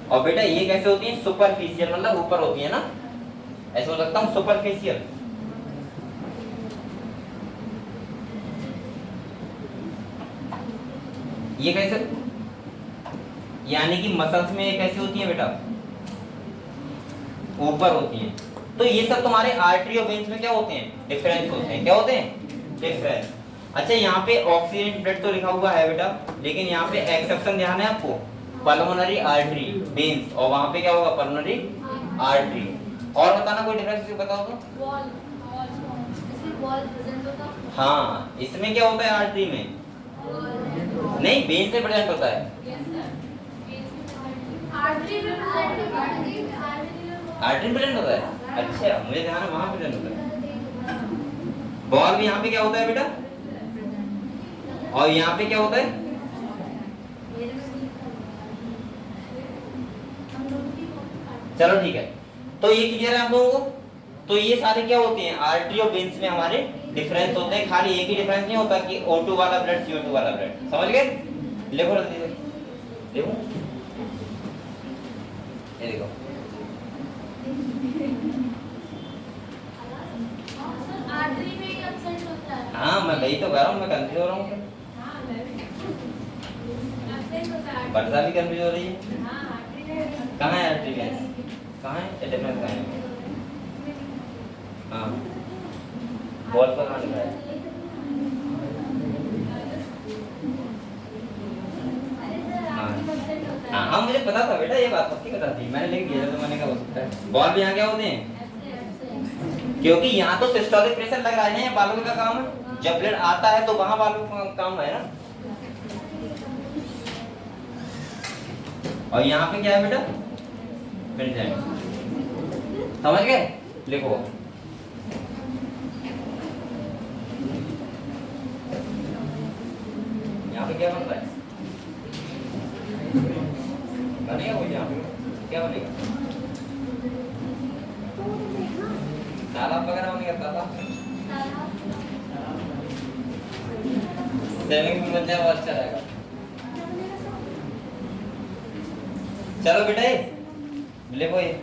Speaker 1: और बेटा ये कैसे होती है? सुपरफिशियल, मतलब ऊपर होती है ना, ऐसे बोल सकता हूँ सुपरफिशियल। ये कैसे? यानी कि मसल्स में ये कैसे होती है बेटा? ऊपर होती है। तो ये सब तुम्हारे आर्टरी और वेन्स में क्या होते हैं? डिफरेंस होते हैं। क्या होते हैं? डिफरेंस। अच्छा, यहाँ पे ऑक्सीजन ब्लड तो लिखा हुआ है बेटा, लेकिन यहाँ पे एक्सेप्शन ध्यान है आपको, पल्मोनरी आर्टरी वेन्स, और वहां पे क्या होगा? Pulmonary artery. और बताना कोई डिफरेंस बताओ तो। हाँ, इसमें क्या होता है? आर्टरी में नहीं, वेन से प्रेजेंट होता है। आर्टरी प्रेजेंट होता है। अच्छा, मुझे ध्यान है वहां प्रेजेंट होता है। बॉल भी यहाँ पे क्या होता है बेटा? और यहाँ पे क्या होता है? चलो ठीक है, तो ये क्लियर है आप लोगों को? तो ये सारे क्या होते हैं? आर्टरी और वेन्स में हमारे डिफरेंस होते हैं। खाली एक ही डिफरेंस नहीं होता कि O2 वाला ब्लड CO2 वाला ब्लड। समझ गए? लिखो जल्दी से, देखो ये देखो,
Speaker 3: आर्टरी में ही अपसेट होता है।
Speaker 1: हाँ मैं वही तो कह रहा हूँ, मैं कंफ्यूज हो रहा हूँ। वर्षा भी कंफ्यूज हो रही है। कहाँ है आर्टरी वेन्स? कहाँ है डिफरेंस? कहाँ है? हाँ, बॉल पर कहाँ लिखा है? हाँ हाँ, मुझे पता था बेटा, ये बात पक्की पता थी, मैंने लिख दिया था, तो मैंने क्या हो सकता है। बॉल भी यहाँ क्या होते हैं? क्योंकि यहाँ तो सिस्टोलिक प्रेशर लग रहा है ना, ये बालू का काम है। जब ब्लड आता है तो वहां बालू का काम है ना। और यहाँ पे क्या है बेटा? मिल जाएंगे, समझ गए? लिखो, यहाँ पे क्या बन रहा है? बनेगा वो? यहाँ पे क्या बनेगा? तालाब वगैरह बनेगा, तालाब स्विमिंग पूल बन जाए बहुत अच्छा रहेगा। चलो बेटा, ये लिखो, ये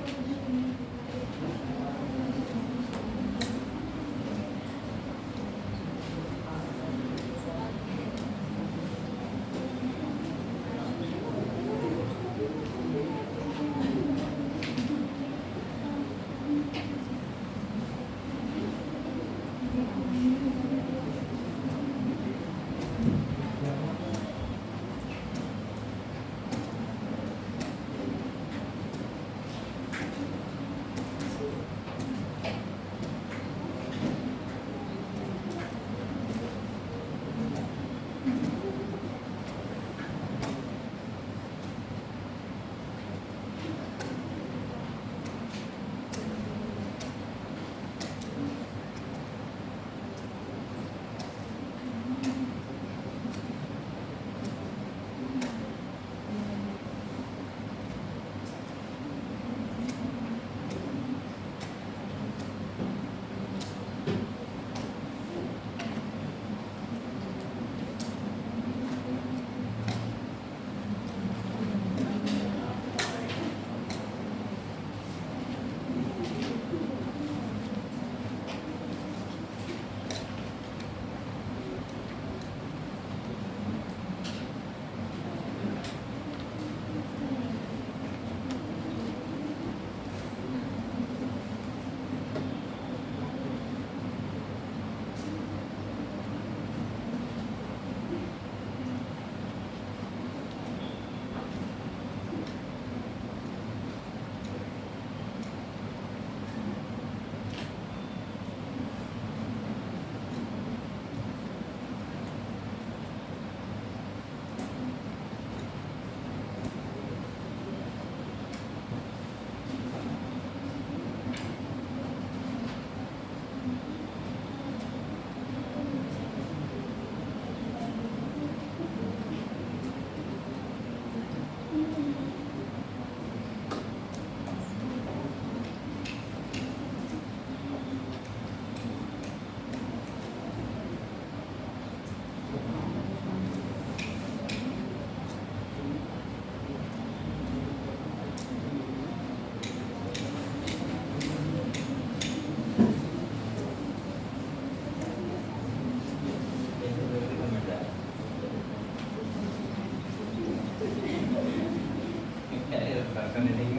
Speaker 1: करने देंगे।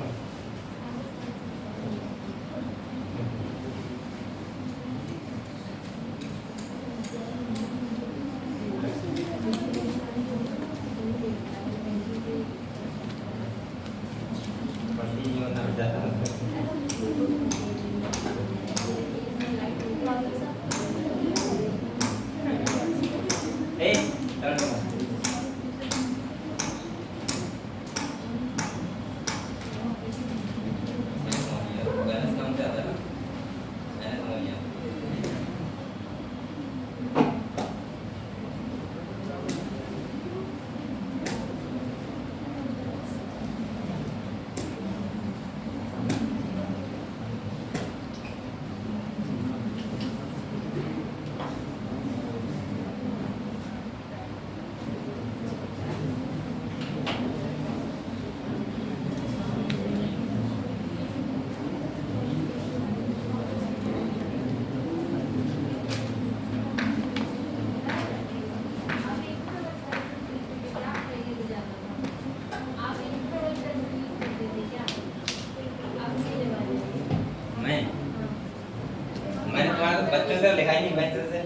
Speaker 1: मैंने तुम्हारे बच्चों से लिखा ही नहीं, पेंसिल से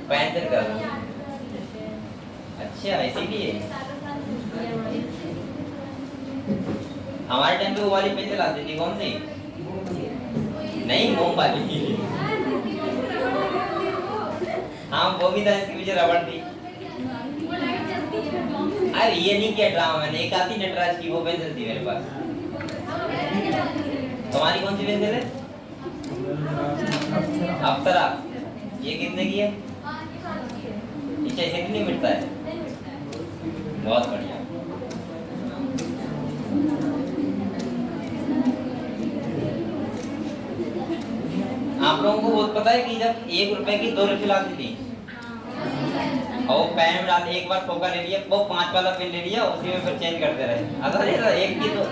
Speaker 1: पेंसिल कर दो। अच्छा इसीलिए हमारे टाइम पे वो वाली पेंसिल आती थी, कौन सी? नहीं, मोम वाली। हाँ वो भी था, इसके पीछे रबड़ थी। अरे ये नहीं किया ड्रामा मैंने, एक आती नटराज की, वो पेंसिल थी मेरे पास। तुम्हारी कौन सी पेंसिल है? अप्सरा। ये कितने की है? इसे नहीं मिलता है। बहुत बढ़िया। आप लोगों को बहुत पता है कि जब 1 रुपए की 2 रिफिल आती थी और वो पेन में डाल, एक बार फोका ले लिया, वो 5 वाला पेन ले लिया, उसी में फिर चेंज करते रहे। आता नहीं था एक की तो।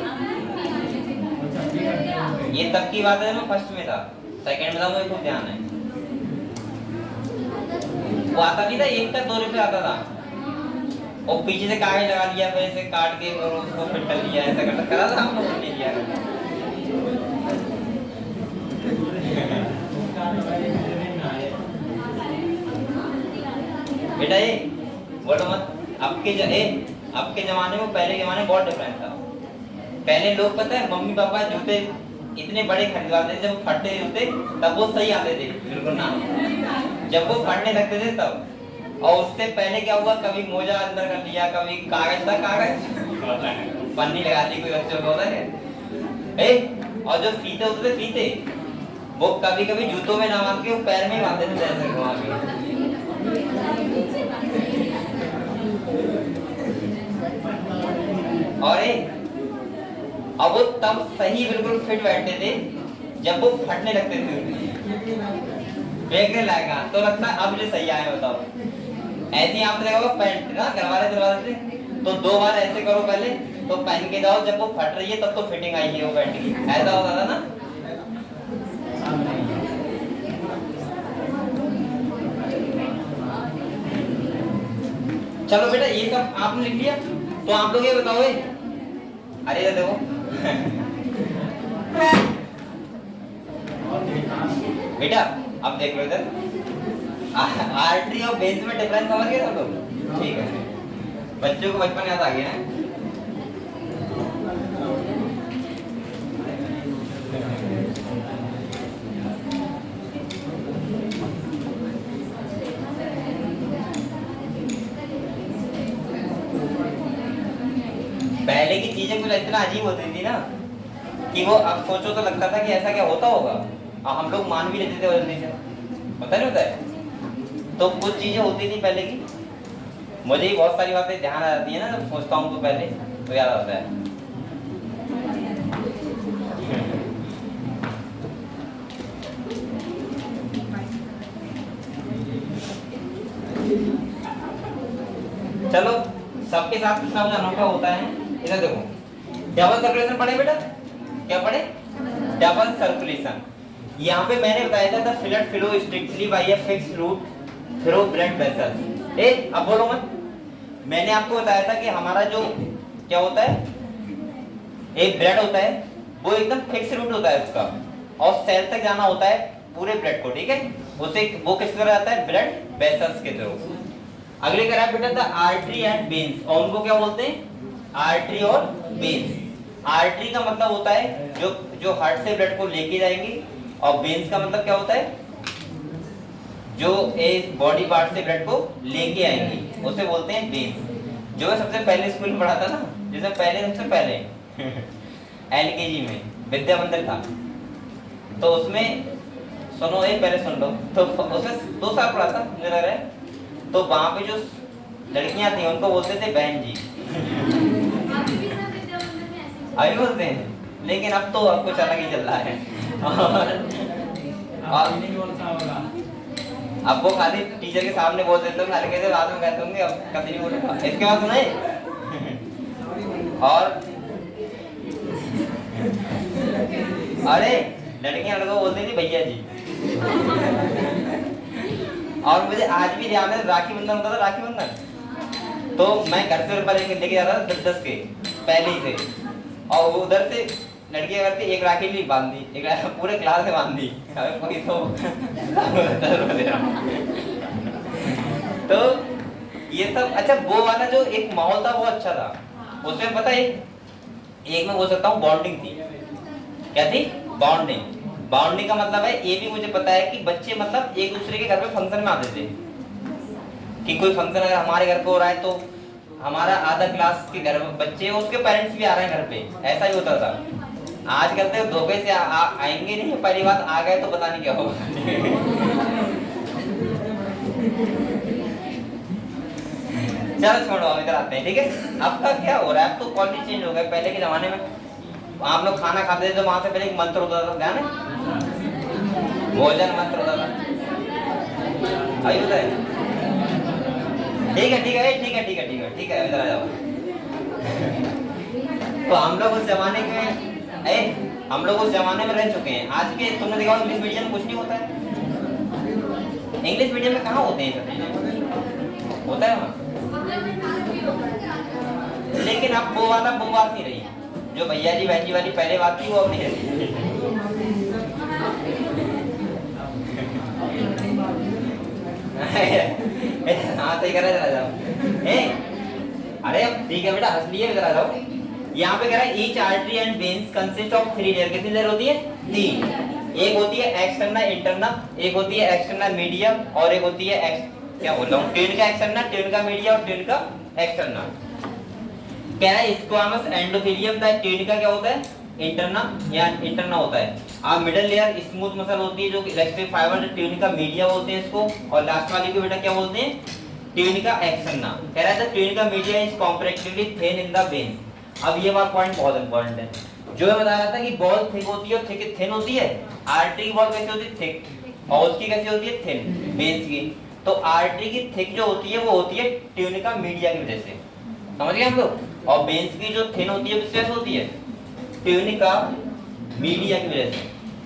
Speaker 1: ये तब की बात है, मैं फर्स्ट में था, सेकंड में था, मुझे खुद ध्यान है। वो आता नहीं था, 1 का 2 रुपए आता था और पीछे से कागज लगा लिया, फिर इसे काट के और उसको फिट कर लिया, ऐसा करता करा था हम लोगों ने किया। बेटा ये बोलो मत, आपके जमाने में, पहले के जमाने में बहुत डिफरेंस था। पहले लोग पता है मम्मी पापा जूते इतने बड़े खरीदवाते थे, जब फटते जूते तब वो सही आते थे बिल्कुल ना, जब वो फटने लगते थे तब। और उससे पहले क्या हुआ, कभी मोजा अंदर कर लिया, कभी कागज था, कागज पन्नी लगा दी, कोई बच्चों को होता है। और जो फीते होते थे, फीते वो कभी कभी जूतों में ना बांध के वो पैर में ही बांधते थे, ऐसे घुमा के। और अब वो तब सही बिल्कुल फिट बैठते थे, जब वो फटने लगते थे फेंकने लायक, तो लगता है अब जो सही आए, बताओ। ऐसे ही आपने देखा होगा पैंट ना घरवाले दिलवाते थे, तो 2 बार ऐसे करो पहले, तो पहन के जाओ, जब वो फट रही है तब तो फिटिंग आई है वो पैंट की, ऐसा होता था ना। चलो बेटा ये सब आपने लिख लिया, तो आप लोग ये बताओ, अरे ये देखो बेटा अब देख लो इधर, आर्टरी और बेंच में डिफरेंस समझ गए सब लोग? ठीक है, बच्चों को बचपन याद आ गया है। पहले की चीजें कुछ इतना अजीब होती थी ना कि वो अब सोचो तो लगता था कि ऐसा क्या होता होगा, और हम लोग मान भी लेते थे जल्दी से, पता नहीं होता है। तो कुछ चीजें होती थी पहले की, मुझे ही बहुत सारी बातें ध्यान आ जाती है ना, जब सोचता हूँ तो पहले तो याद आता है। चलो सबके साथ कुछ ना कुछ अनोखा होता है। इधर देखो, डबल सर्कुलेशन पढ़े बेटा? क्या पढ़े? Double circulation. यहाँ पे मैंने बताया था the fluid flow strictly by a fixed route through blood vessels. अब बोलो मत। मैंने आपको बताया था कि हमारा जो क्या होता है, एक ब्लड होता है वो एकदम फिक्स रूट होता है उसका, और सेल तक जाना होता है पूरे ब्लड को, ठीक है। उसे वो किस तरह जाता है, ब्लड वेसल्स के थ्रू। अगले कह रहा है बेटा द आर्टरी एंड वेन्स, और उनको क्या बोलते हैं, आर्टरी और वेन्स। आर्टरी का मतलब होता है जो जो हार्ट से ब्लड को लेके जाएंगी, और वेन्स का मतलब क्या होता है, जो एक बॉडी पार्ट से ब्लड को लेके आएंगी, उसे बोलते हैं वेन्स। जो मैं सबसे पहले स्कूल में पढ़ा था ना, जैसे सबसे पहले एलकेजी में विद्या मंदिर था, तो उसमें सुनो, एक पहले सुन लो, तो उसमें 2 साल पढ़ा था मुझे लग रहा है, तो वहां पे जो लड़कियां थी उनको बोलते थे बहन जी।
Speaker 3: अभी भी सब विद्या मंदिर में ऐसे ही
Speaker 1: अभी बोलते हैं, लेकिन अब तो अब कुछ अलग ही चल रहा है।
Speaker 2: आप नहीं बोल सा होगा।
Speaker 1: अब वो खाली टीचर के सामने बोल देते होंगे, हल्के से बाद में कहते होंगे अब कभी नहीं बोलूंगा। इसके बाद सुनाए, और अरे लड़कियां लड़कों को बोलती थी भैया जी। और मुझे आज भी ध्यान है, राखी बंधन होता था, राखी बंधन, तो मैं घर से रुपये लेके जाता था 10-10 के पहले ही से, और वो उधर से लड़कियां करती एक राखी ली बांध दी, एक राखी पूरे क्लास में बांध दी, कोई तो ये सब। अच्छा वो वाला जो एक माहौल था वो अच्छा था, उसमें पता है एक मैं बोल सकता हूँ बॉन्डिंग थी। क्या थी, बॉन्डिंग। बॉन्डिंग का मतलब है, ये भी मुझे पता है कि बच्चे मतलब एक दूसरे के घर पे फंक्शन में आते थे, कि कोई फंक्शन अगर हमारे घर पे हो रहा है तो हमारा आधा क्लास के घर में बच्चे, उसके पेरेंट्स भी आ रहे हैं घर पे, ऐसा ही होता था। आजकल तो धोखे से आएंगे नहीं, पहली बात आ गए तो पता नहीं क्या होगा। चलो छोड़ो, हम इधर आते हैं, ठीक है। अब का क्या हो रहा है, अब तो क्वालिटी चेंज हो गया। पहले के जमाने में आप लोग खाना खाते थे तो वहां से पहले एक मंत्र होता था, ध्यान है, भोजन मंत्र होता था, अभी होता है। ठीक है ठीक है ठीक है ठीक है ठीक है ठीक है, इधर आ जाओ। तो हम लोग उस जमाने में हम लोग उस जमाने में रह चुके हैं। आज के तुमने देखा इंग्लिश मीडियम में कुछ नहीं होता है, इंग्लिश मीडियम में कहाँ होते हैं सब, होता है वहाँ, लेकिन अब वो वाला वो बात नहीं रही, जो भैया जी बहन जी वाली पहले बात थी वो अब नहीं रही। हाँ सही कर रहा है। अरे अब ठीक है बेटा, हंस लिए, इधर आ जाओ। यहाँ पे कह रहा है each artery and veins consist of 3 layer. कितनी लेयर होती है, 3। एक होती है एक्सटर्नल इंटरनल, एक होती है एक्सटर्नल मीडियम, और एक होती है क्या बोल रहा हूँ, ट्यून का एक्सटर्नल, ट्यून का मीडिया और ट्यून का एक्सटर्नल। कह रहा है स्क्वामस एंडोथेलियम था, ट्यून का क्या होता है, इंटरनल या इंटरनल होता है। अब मिडिल लेयर स्मूथ मसल होती है जो इलेक्ट्रिक फाइबर, ट्यून का मीडिया बोलते हैं इसको, और लास्ट वाले को बेटा क्या बोलते हैं, ट्यून का एक्सटर्नल। कह रहा है ट्यून का media is comparatively thin in the when. अब ये बात पॉइंट बहुत इंपॉर्टेंट है, जो मैं बता रहा था कि बॉल थिक होती है और थिक थिन होती है। आर्टरी की बॉल कैसी होती है, थिक, और उसकी कैसी होती है, थिन, वेन्स की। तो आर्टरी की थिक जो होती है वो होती है ट्यून का मीडिया की वजह से, समझ गए हम लोग। और वेन्स की जो थिन होती है वो किससे होती है, ट्यून का मीडिया की वजह से।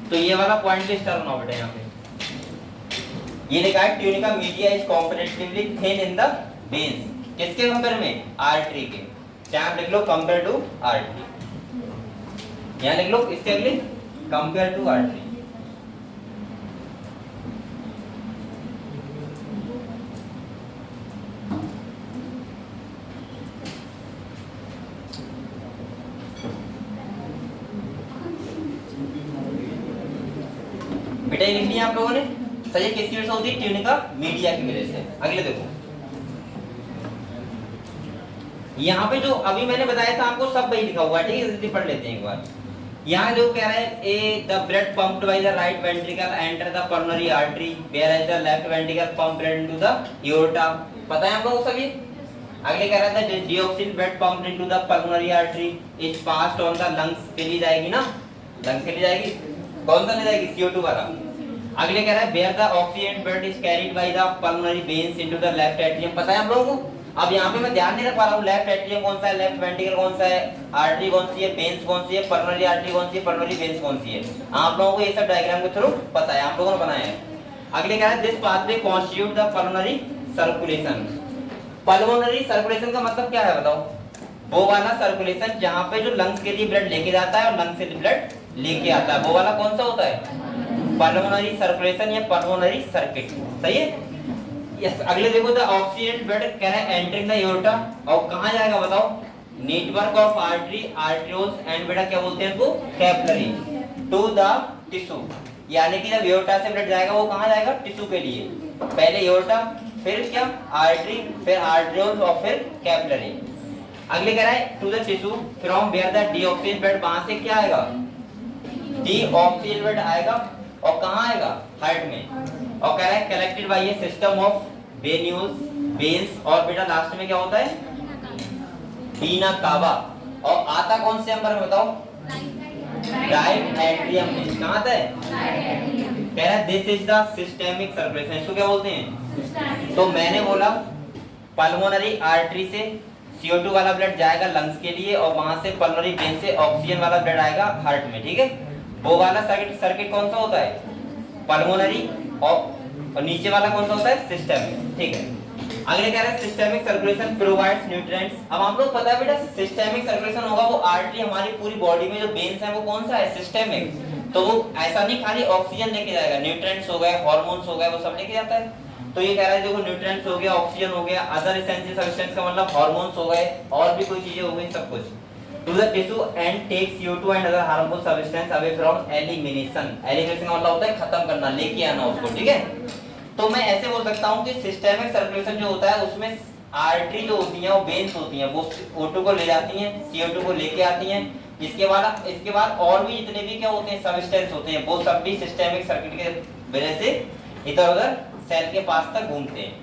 Speaker 1: तो ये वाला पॉइंट पे स्टार होना बेटा, यहाँ पे ये लिखा है ट्यून का media is comparatively thin in the veins. किसके कंपेयर में, आर्टरी के। चाहे लिख लो कंपेयर टू आर्टरी, यहाँ लिख लो इसके अगले कंपेयर टू आर्टरी। बेटा ये लिख लिया आप लोगों ने, सही किसकी वजह से होती है, ट्यून का मीडिया की वजह से। अगले देखो, यहाँ पे जो अभी मैंने बताया था आपको सब वही लिखा हुआ है, ठीक है, जल्दी पढ़ लेते हैं एक बार। यहाँ जो कह रहा है a the blood pumped by the right ventricle enter the pulmonary artery whereas the left ventricle pump blood into the aorta. पता है हम लोगों को सभी। अगले कह रहा था डिऑक्सिन blood pumped into the pulmonary artery is passed on the lungs के लिए जाएगी ना, लंग्स के लिए जाएगी, कौन सा ले जाएगी, CO2 वाला। अगले कह रहा है where the oxygen blood is carried by the pulmonary veins into the left atrium. पता है हम लोगों को। अब यहाँ पे मैं ध्यान नहीं रख पा रहा हूँ, लेफ्ट एट्रियम कौन सा है, लेफ्ट वेंट्रिकल कौन सा है, आर्टरी कौन सी है, वेन्स कौन सी है, पल्मोनरी आर्टरी कौन सी है, पल्मोनरी वेन्स कौन सी है। आप लोगों को ये सब डायग्राम के थ्रू पता है, आप लोगों ने बनाया है। अगले कह रहा है this pathway constitute the pulmonary circulation. Pulmonary circulation का मतलब क्या है बताओ, वो वाला सर्कुलेशन जहाँ पे जो लंग्स के लिए ब्लड लेके जाता है और लंग्स से ब्लड लेके आता है, वो वाला कौन सा होता है? पल्मोनरी सर्कुलेशन या पल्मोनरी सर्किट। सही है। यस, अगले देखो, the oxygen blood can entering the aorta, और कहाँ जाएगा बताओ? Network of artery, arterioles and बेटा क्या बोलते हैं इनको? Capillary to the tissue. यानी कि जब एओर्टा से ब्लड जाएगा वो कहाँ जाएगा? टिश्यू के लिए। पहले एओर्टा, फिर क्या? आर्टरी, फिर आर्टरियोल्स और फिर कैपिलरी। अगले कह रहा है to the tissue from where the deoxygen blood, वहां से क्या आएगा? डीऑक्सीजन ब्लड आएगा और कहाँ आएगा? हार्ट में। और कह रहा है collected by A system of venules, veins, और बेटा लास्ट में क्या होता है? वीना कावा। और आता कौन से नंबर में बताओ? राइट एट्रियम में। कहाँ आता है? कह रहा है this is the systemic circulation, इसको क्या बोलते हैं? तो मैंने बोला पल्मोनरी आर्टरी से CO2 वाला ब्लड जाएगा लंग्स के लिए, और वहां से पल्मोनरी वेन से ऑक्सीजन वाला ब्लड आएगा हार्ट में। ठीक है। वो वाला सर्किट कौन सा होता है? पल्मोनरी, और नीचे वाला कौन सा होता है? सिस्टेमिक। ठीक है। अगले कह रहे हैं सिस्टेमिक सर्कुलेशन प्रोवाइड्स न्यूट्रिएंट्स। अब हम लोग पता है बेटा सिस्टेमिक सर्कुलेशन होगा वो आर्टरी, हमारी पूरी बॉडी में जो वेन्स हैं वो कौन सा है? सिस्टेमिक। तो वो ऐसा नहीं खाली ऑक्सीजन लेके जाएगा, न्यूट्रिएंट्स हो गए, हार्मोन्स हो गए, वो सब लेके जाता है। तो ये कह रहा है देखो न्यूट्रिएंट्स हो गया, ऑक्सीजन हो गया, अदर एसेंशियल सब्सटेंस का मतलब हार्मोन्स हो गए, और भी कोई चीजें हो गई, सब कुछ to the tissue and take CO2 and other harmful substance away from elimination. Elimination का मतलब होता है खत्म करना, लेके आना उसको। ठीक है। तो मैं ऐसे बोल सकता हूँ कि सिस्टेमिक सर्कुलेशन जो होता है उसमें आर्टरी जो होती है वो वेन्स होती हैं, वो O2 को ले जाती हैं, CO2 को लेके आती हैं। इसके बाद और भी जितने भी क्या होते हैं सब्सटेंस होते हैं, वो सब भी सिस्टेमिक सर्किट के वजह से इधर उधर सेल के पास तक घूमते हैं।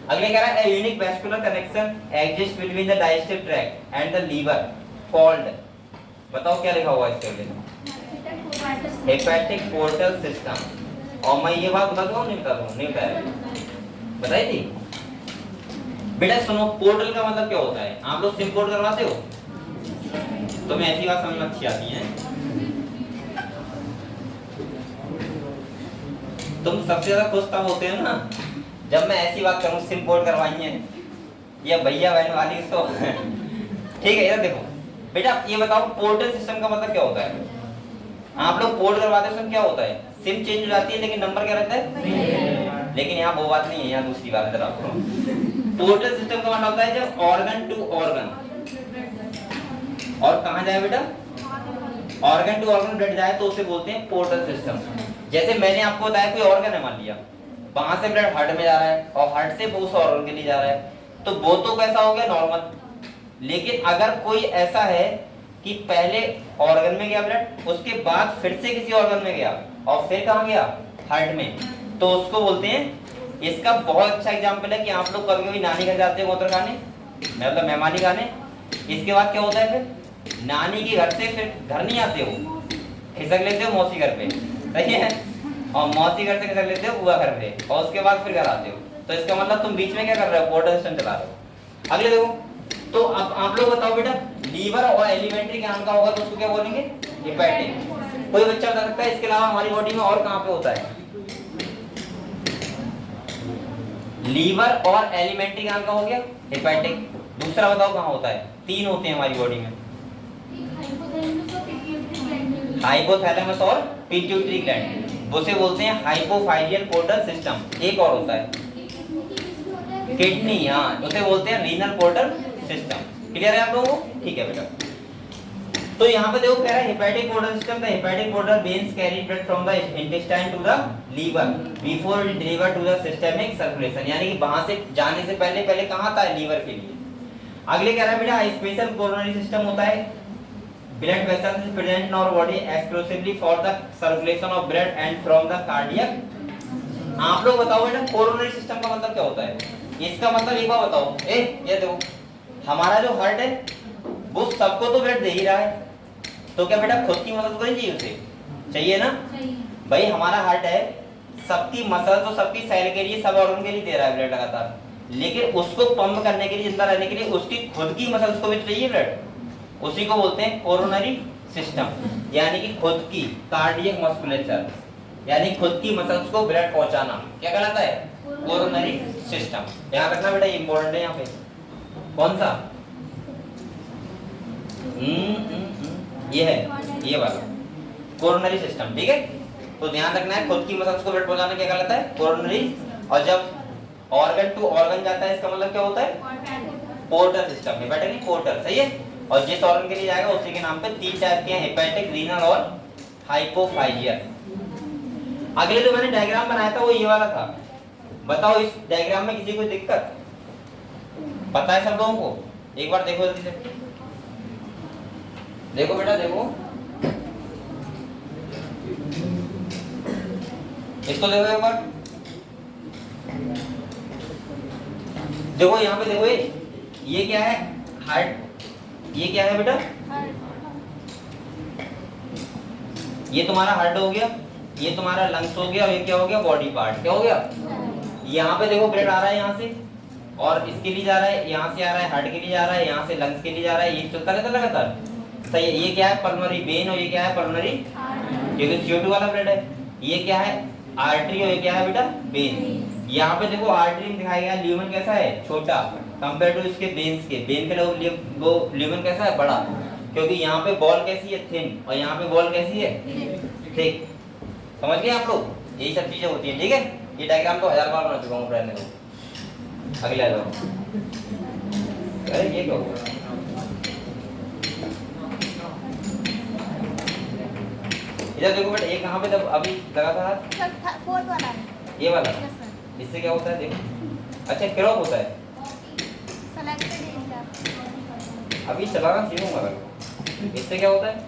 Speaker 1: अगले कह रहा है unique vascular connection exist between the digestive tract and the liver called, बताओ क्या लिखा हुआ है इसके लिए? Hepatic portal system. और मैं ये बात बता दूं नहीं बता दूं? नहीं बताया, बताई थी बेटा। सुनो, पोर्टल का मतलब क्या होता है? आप लोग सिम पोर्ट करवाते हो? तो मैं ऐसी बात समझ में अच्छी आती है। तुम सबसे ज्यादा खुश तब होते हो ना जब मैं ऐसी बात करूं, सिम पोर्ट करवाई है या भैया बहन वाली तो ठीक है। इधर देखो बेटा, ये बताओ पोर्टल सिस्टम का मतलब क्या होता है? आप लोग पोर्ट करवाते समय क्या होता है? सिम चेंज हो जाती है लेकिन नंबर क्या रहता है? लेकिन यहाँ वो बात नहीं है, यहाँ दूसरी बात है। आपको पोर्टल सिस्टम का मतलब होता है जब ऑर्गन टू ऑर्गन, और कहाँ जाए बेटा? ऑर्गन टू ऑर्गन ब्लड जाए तो उसे बोलते हैं पोर्टल सिस्टम। जैसे मैंने आपको बताया कोई ऑर्गन है, मान लिया वहां से ब्लड हार्ट में जा रहा है और हार्ट से वो उस ऑर्गन के लिए जा रहा है, तो वो तो कैसा हो गया? नॉर्मल। लेकिन अगर कोई ऐसा है कि पहले ऑर्गन में गया ब्लड, उसके बाद फिर से किसी ऑर्गन में गया और फिर कहाँ गया? हार्ट में, तो उसको बोलते हैं। इसका बहुत अच्छा एग्जांपल है कि आप लोग कभी कभी नानी घर जाते हो गोत्र खाने, मतलब मेहमानी खाने, इसके बाद क्या होता है? फिर नानी के घर से फिर घर नहीं आते हो, खिसक लेते हो मौसी घर पे, सही है, और मौसी घर से खिसक लेते हो बुआ घर पे, और उसके बाद फिर घर आते हो। तो इसका मतलब तुम बीच में क्या कर रहे हो? पोर्टल सिस्टम चला रहे हो। अगले देखो, तो अब आप लोग बताओ बेटा, लीवर और एलिमेंट्री ज्ञान का होगा तो उसको क्या बोलेंगे? हेपेटिक। कोई बच्चा बता सकता है इसके अलावा हमारी बॉडी में और कहाँ पे होता है? लीवर और एलिमेंट्री ज्ञान का हो गया हेपेटिक। दूसरा बताओ कहाँ होता है? 3 होते हैं हमारी बॉडी में, हाइपोथैलेमस और पिट्यूटरी ग्लैंड, उसे बोलते हैं हाइपोफाइलियल पोर्टल सिस्टम। एक और होता है किडनी, हाँ, उसे बोलते हैं रीनल पोर्टल सिस्टम। क्लियर है आप लोगों को? ठीक है बेटा। तो यहाँ पे देखो कह रहा है hepatic portal system, the hepatic portal veins carry blood from the intestine to the liver before it deliver to the systemic circulation. यानी कि वहां से जाने से पहले कहाँ था? लीवर के लिए। अगले कह रहा है बेटा स्पेशल कोरोनरी सिस्टम होता है, blood vessels is present in our body exclusively for the circulation of blood and from the cardiac. आप लोग बताओ बेटा कोरोनरी सिस्टम का मतलब क्या होता है? इसका मतलब एक बार बताओ। ये देखो, हमारा जो हार्ट है वो सबको तो ब्लड दे ही रहा है, तो क्या बेटा खुद की मदद करनी चाहिए? उसे चाहिए ना भाई। हमारा हार्ट है, सबकी मसल्स और सबकी सेल के लिए, सब ऑर्गन के लिए दे रहा है ब्लड लगातार, लेकिन उसको पंप करने के लिए, जिंदा रहने के लिए उसकी खुद की मसल्स को भी चाहिए ब्लड। उसी को बोलते हैं कोरोनरी सिस्टम, यानी कि खुद की कार्डियक मस्कुलेचर, यानी खुद की मसल्स को ब्लड पहुंचाना क्या कहलाता है? Coronary system. याद रखना बेटा, ये इंपॉर्टेंट है। यहाँ पे कौन सा? ये है, ये वाला कोरोनरी सिस्टम, ठीक है। तो ध्यान रखना है, खुद की मसल्स को ब्लड पहुंचाना क्या कहलाता है? कोरोनरी। और जब ऑर्गन टू ऑर्गन जाता है इसका मतलब क्या होता है? पोर्टर सिस्टम में, बेटा नहीं पोर्टर, सही है। और जिस ऑर्गन के लिए जाएगा उसी के नाम पे 3 टाइप के हैं, हेपेटिक, रीनल और हाइपोफाइजियल। अगले जो मैंने डायग्राम बनाया था वो ये वाला था। बताओ इस डायग्राम में किसी को दिक्कत पता है? सब लोगों को एक बार देखो जल्दी से, देखो बेटा देखो, इसको देखो एक बार, देखो यहाँ पे देखो, ये क्या है? हार्ट। ये क्या है बेटा? ये तुम्हारा हार्ट हो गया, ये तुम्हारा लंग्स हो गया, और ये क्या हो गया? Body part. क्या हो गया? यहाँ पे देखो ब्लड आ रहा है यहाँ से, और इसके लिए जा रहा है, यहाँ से आ रहा है, हार्ट के लिए जा रहा है, यहाँ से लंग्स के लिए जा रहा है, ये चलता रहता लगातार, सही है। ये क्या है? पल्मोनरी वेन, और ये क्या है? पल्मोनरी, क्योंकि CO2 वाला ब्लड है। ये क्या है? आर्टरी, और ये क्या है बेटा? वेन। यहाँ पे देखो आर्टरी में दिखाया गया ल्यूमेन कैसा है? छोटा, कंपेयर टू इसके वेन्स के। वेन के लोग वो ल्यूमेन कैसा है? बड़ा, क्योंकि यहाँ पे बॉल कैसी है? थिन, और यहाँ पे बॉल कैसी है? थिक। समझ गए आप लोग? यही सब चीजें होती हैं, ठीक है। ये डायग्राम तो 1000 बार बना चुका हूँ पढ़ने को। अगले आ जाओ। अरे ये क्या हुआ? इधर देखो बेटा, ये कहाँ पे जब अभी लगा था?
Speaker 3: फोर्थ वाला,
Speaker 1: ये वाला।
Speaker 3: Yes sir.
Speaker 1: इससे क्या होता है? देखो, अच्छा क्रॉप होता है।
Speaker 3: सेलेक्टेड एरिया,
Speaker 1: अभी चलाना शुरू होगा। इससे क्या होता है?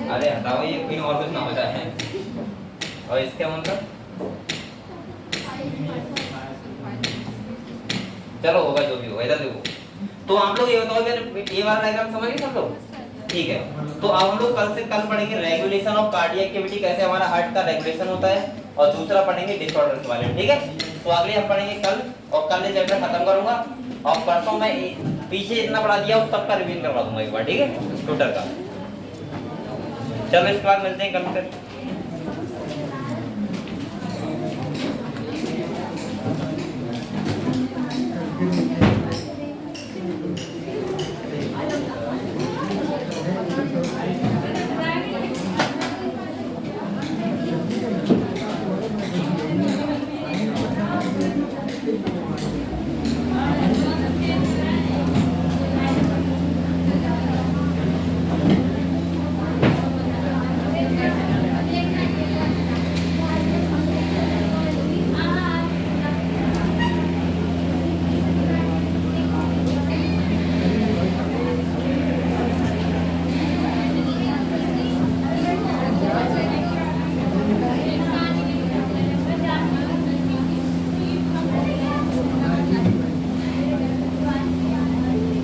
Speaker 1: अरे हटाओ, ये कहीं और कुछ ना हो जाए। और इसका मतलब चलो होगा जो भी होगा। इधर देखो, तो आप लोग ये बताओ यार, ये वाला डायग्राम समझ गए सब लोग? ठीक है। तो अब हम लोग कल पढ़ेंगे रेगुलेशन ऑफ कार्डियक एक्टिविटी, कैसे हमारा हार्ट का रेगुलेशन होता है, और दूसरा पढ़ेंगे डिसऑर्डर के बारे में, ठीक है। तो अगले हम पढ़ेंगे कल, और कल ये चैप्टर खत्म करूंगा, और परसों मैं पीछे इतना पढ़ा दिया उस सबका रिवीजन करवा दूंगा एक बार, ठीक है, टोटल का। चलो इसके बाद मिलते हैं कल फिर।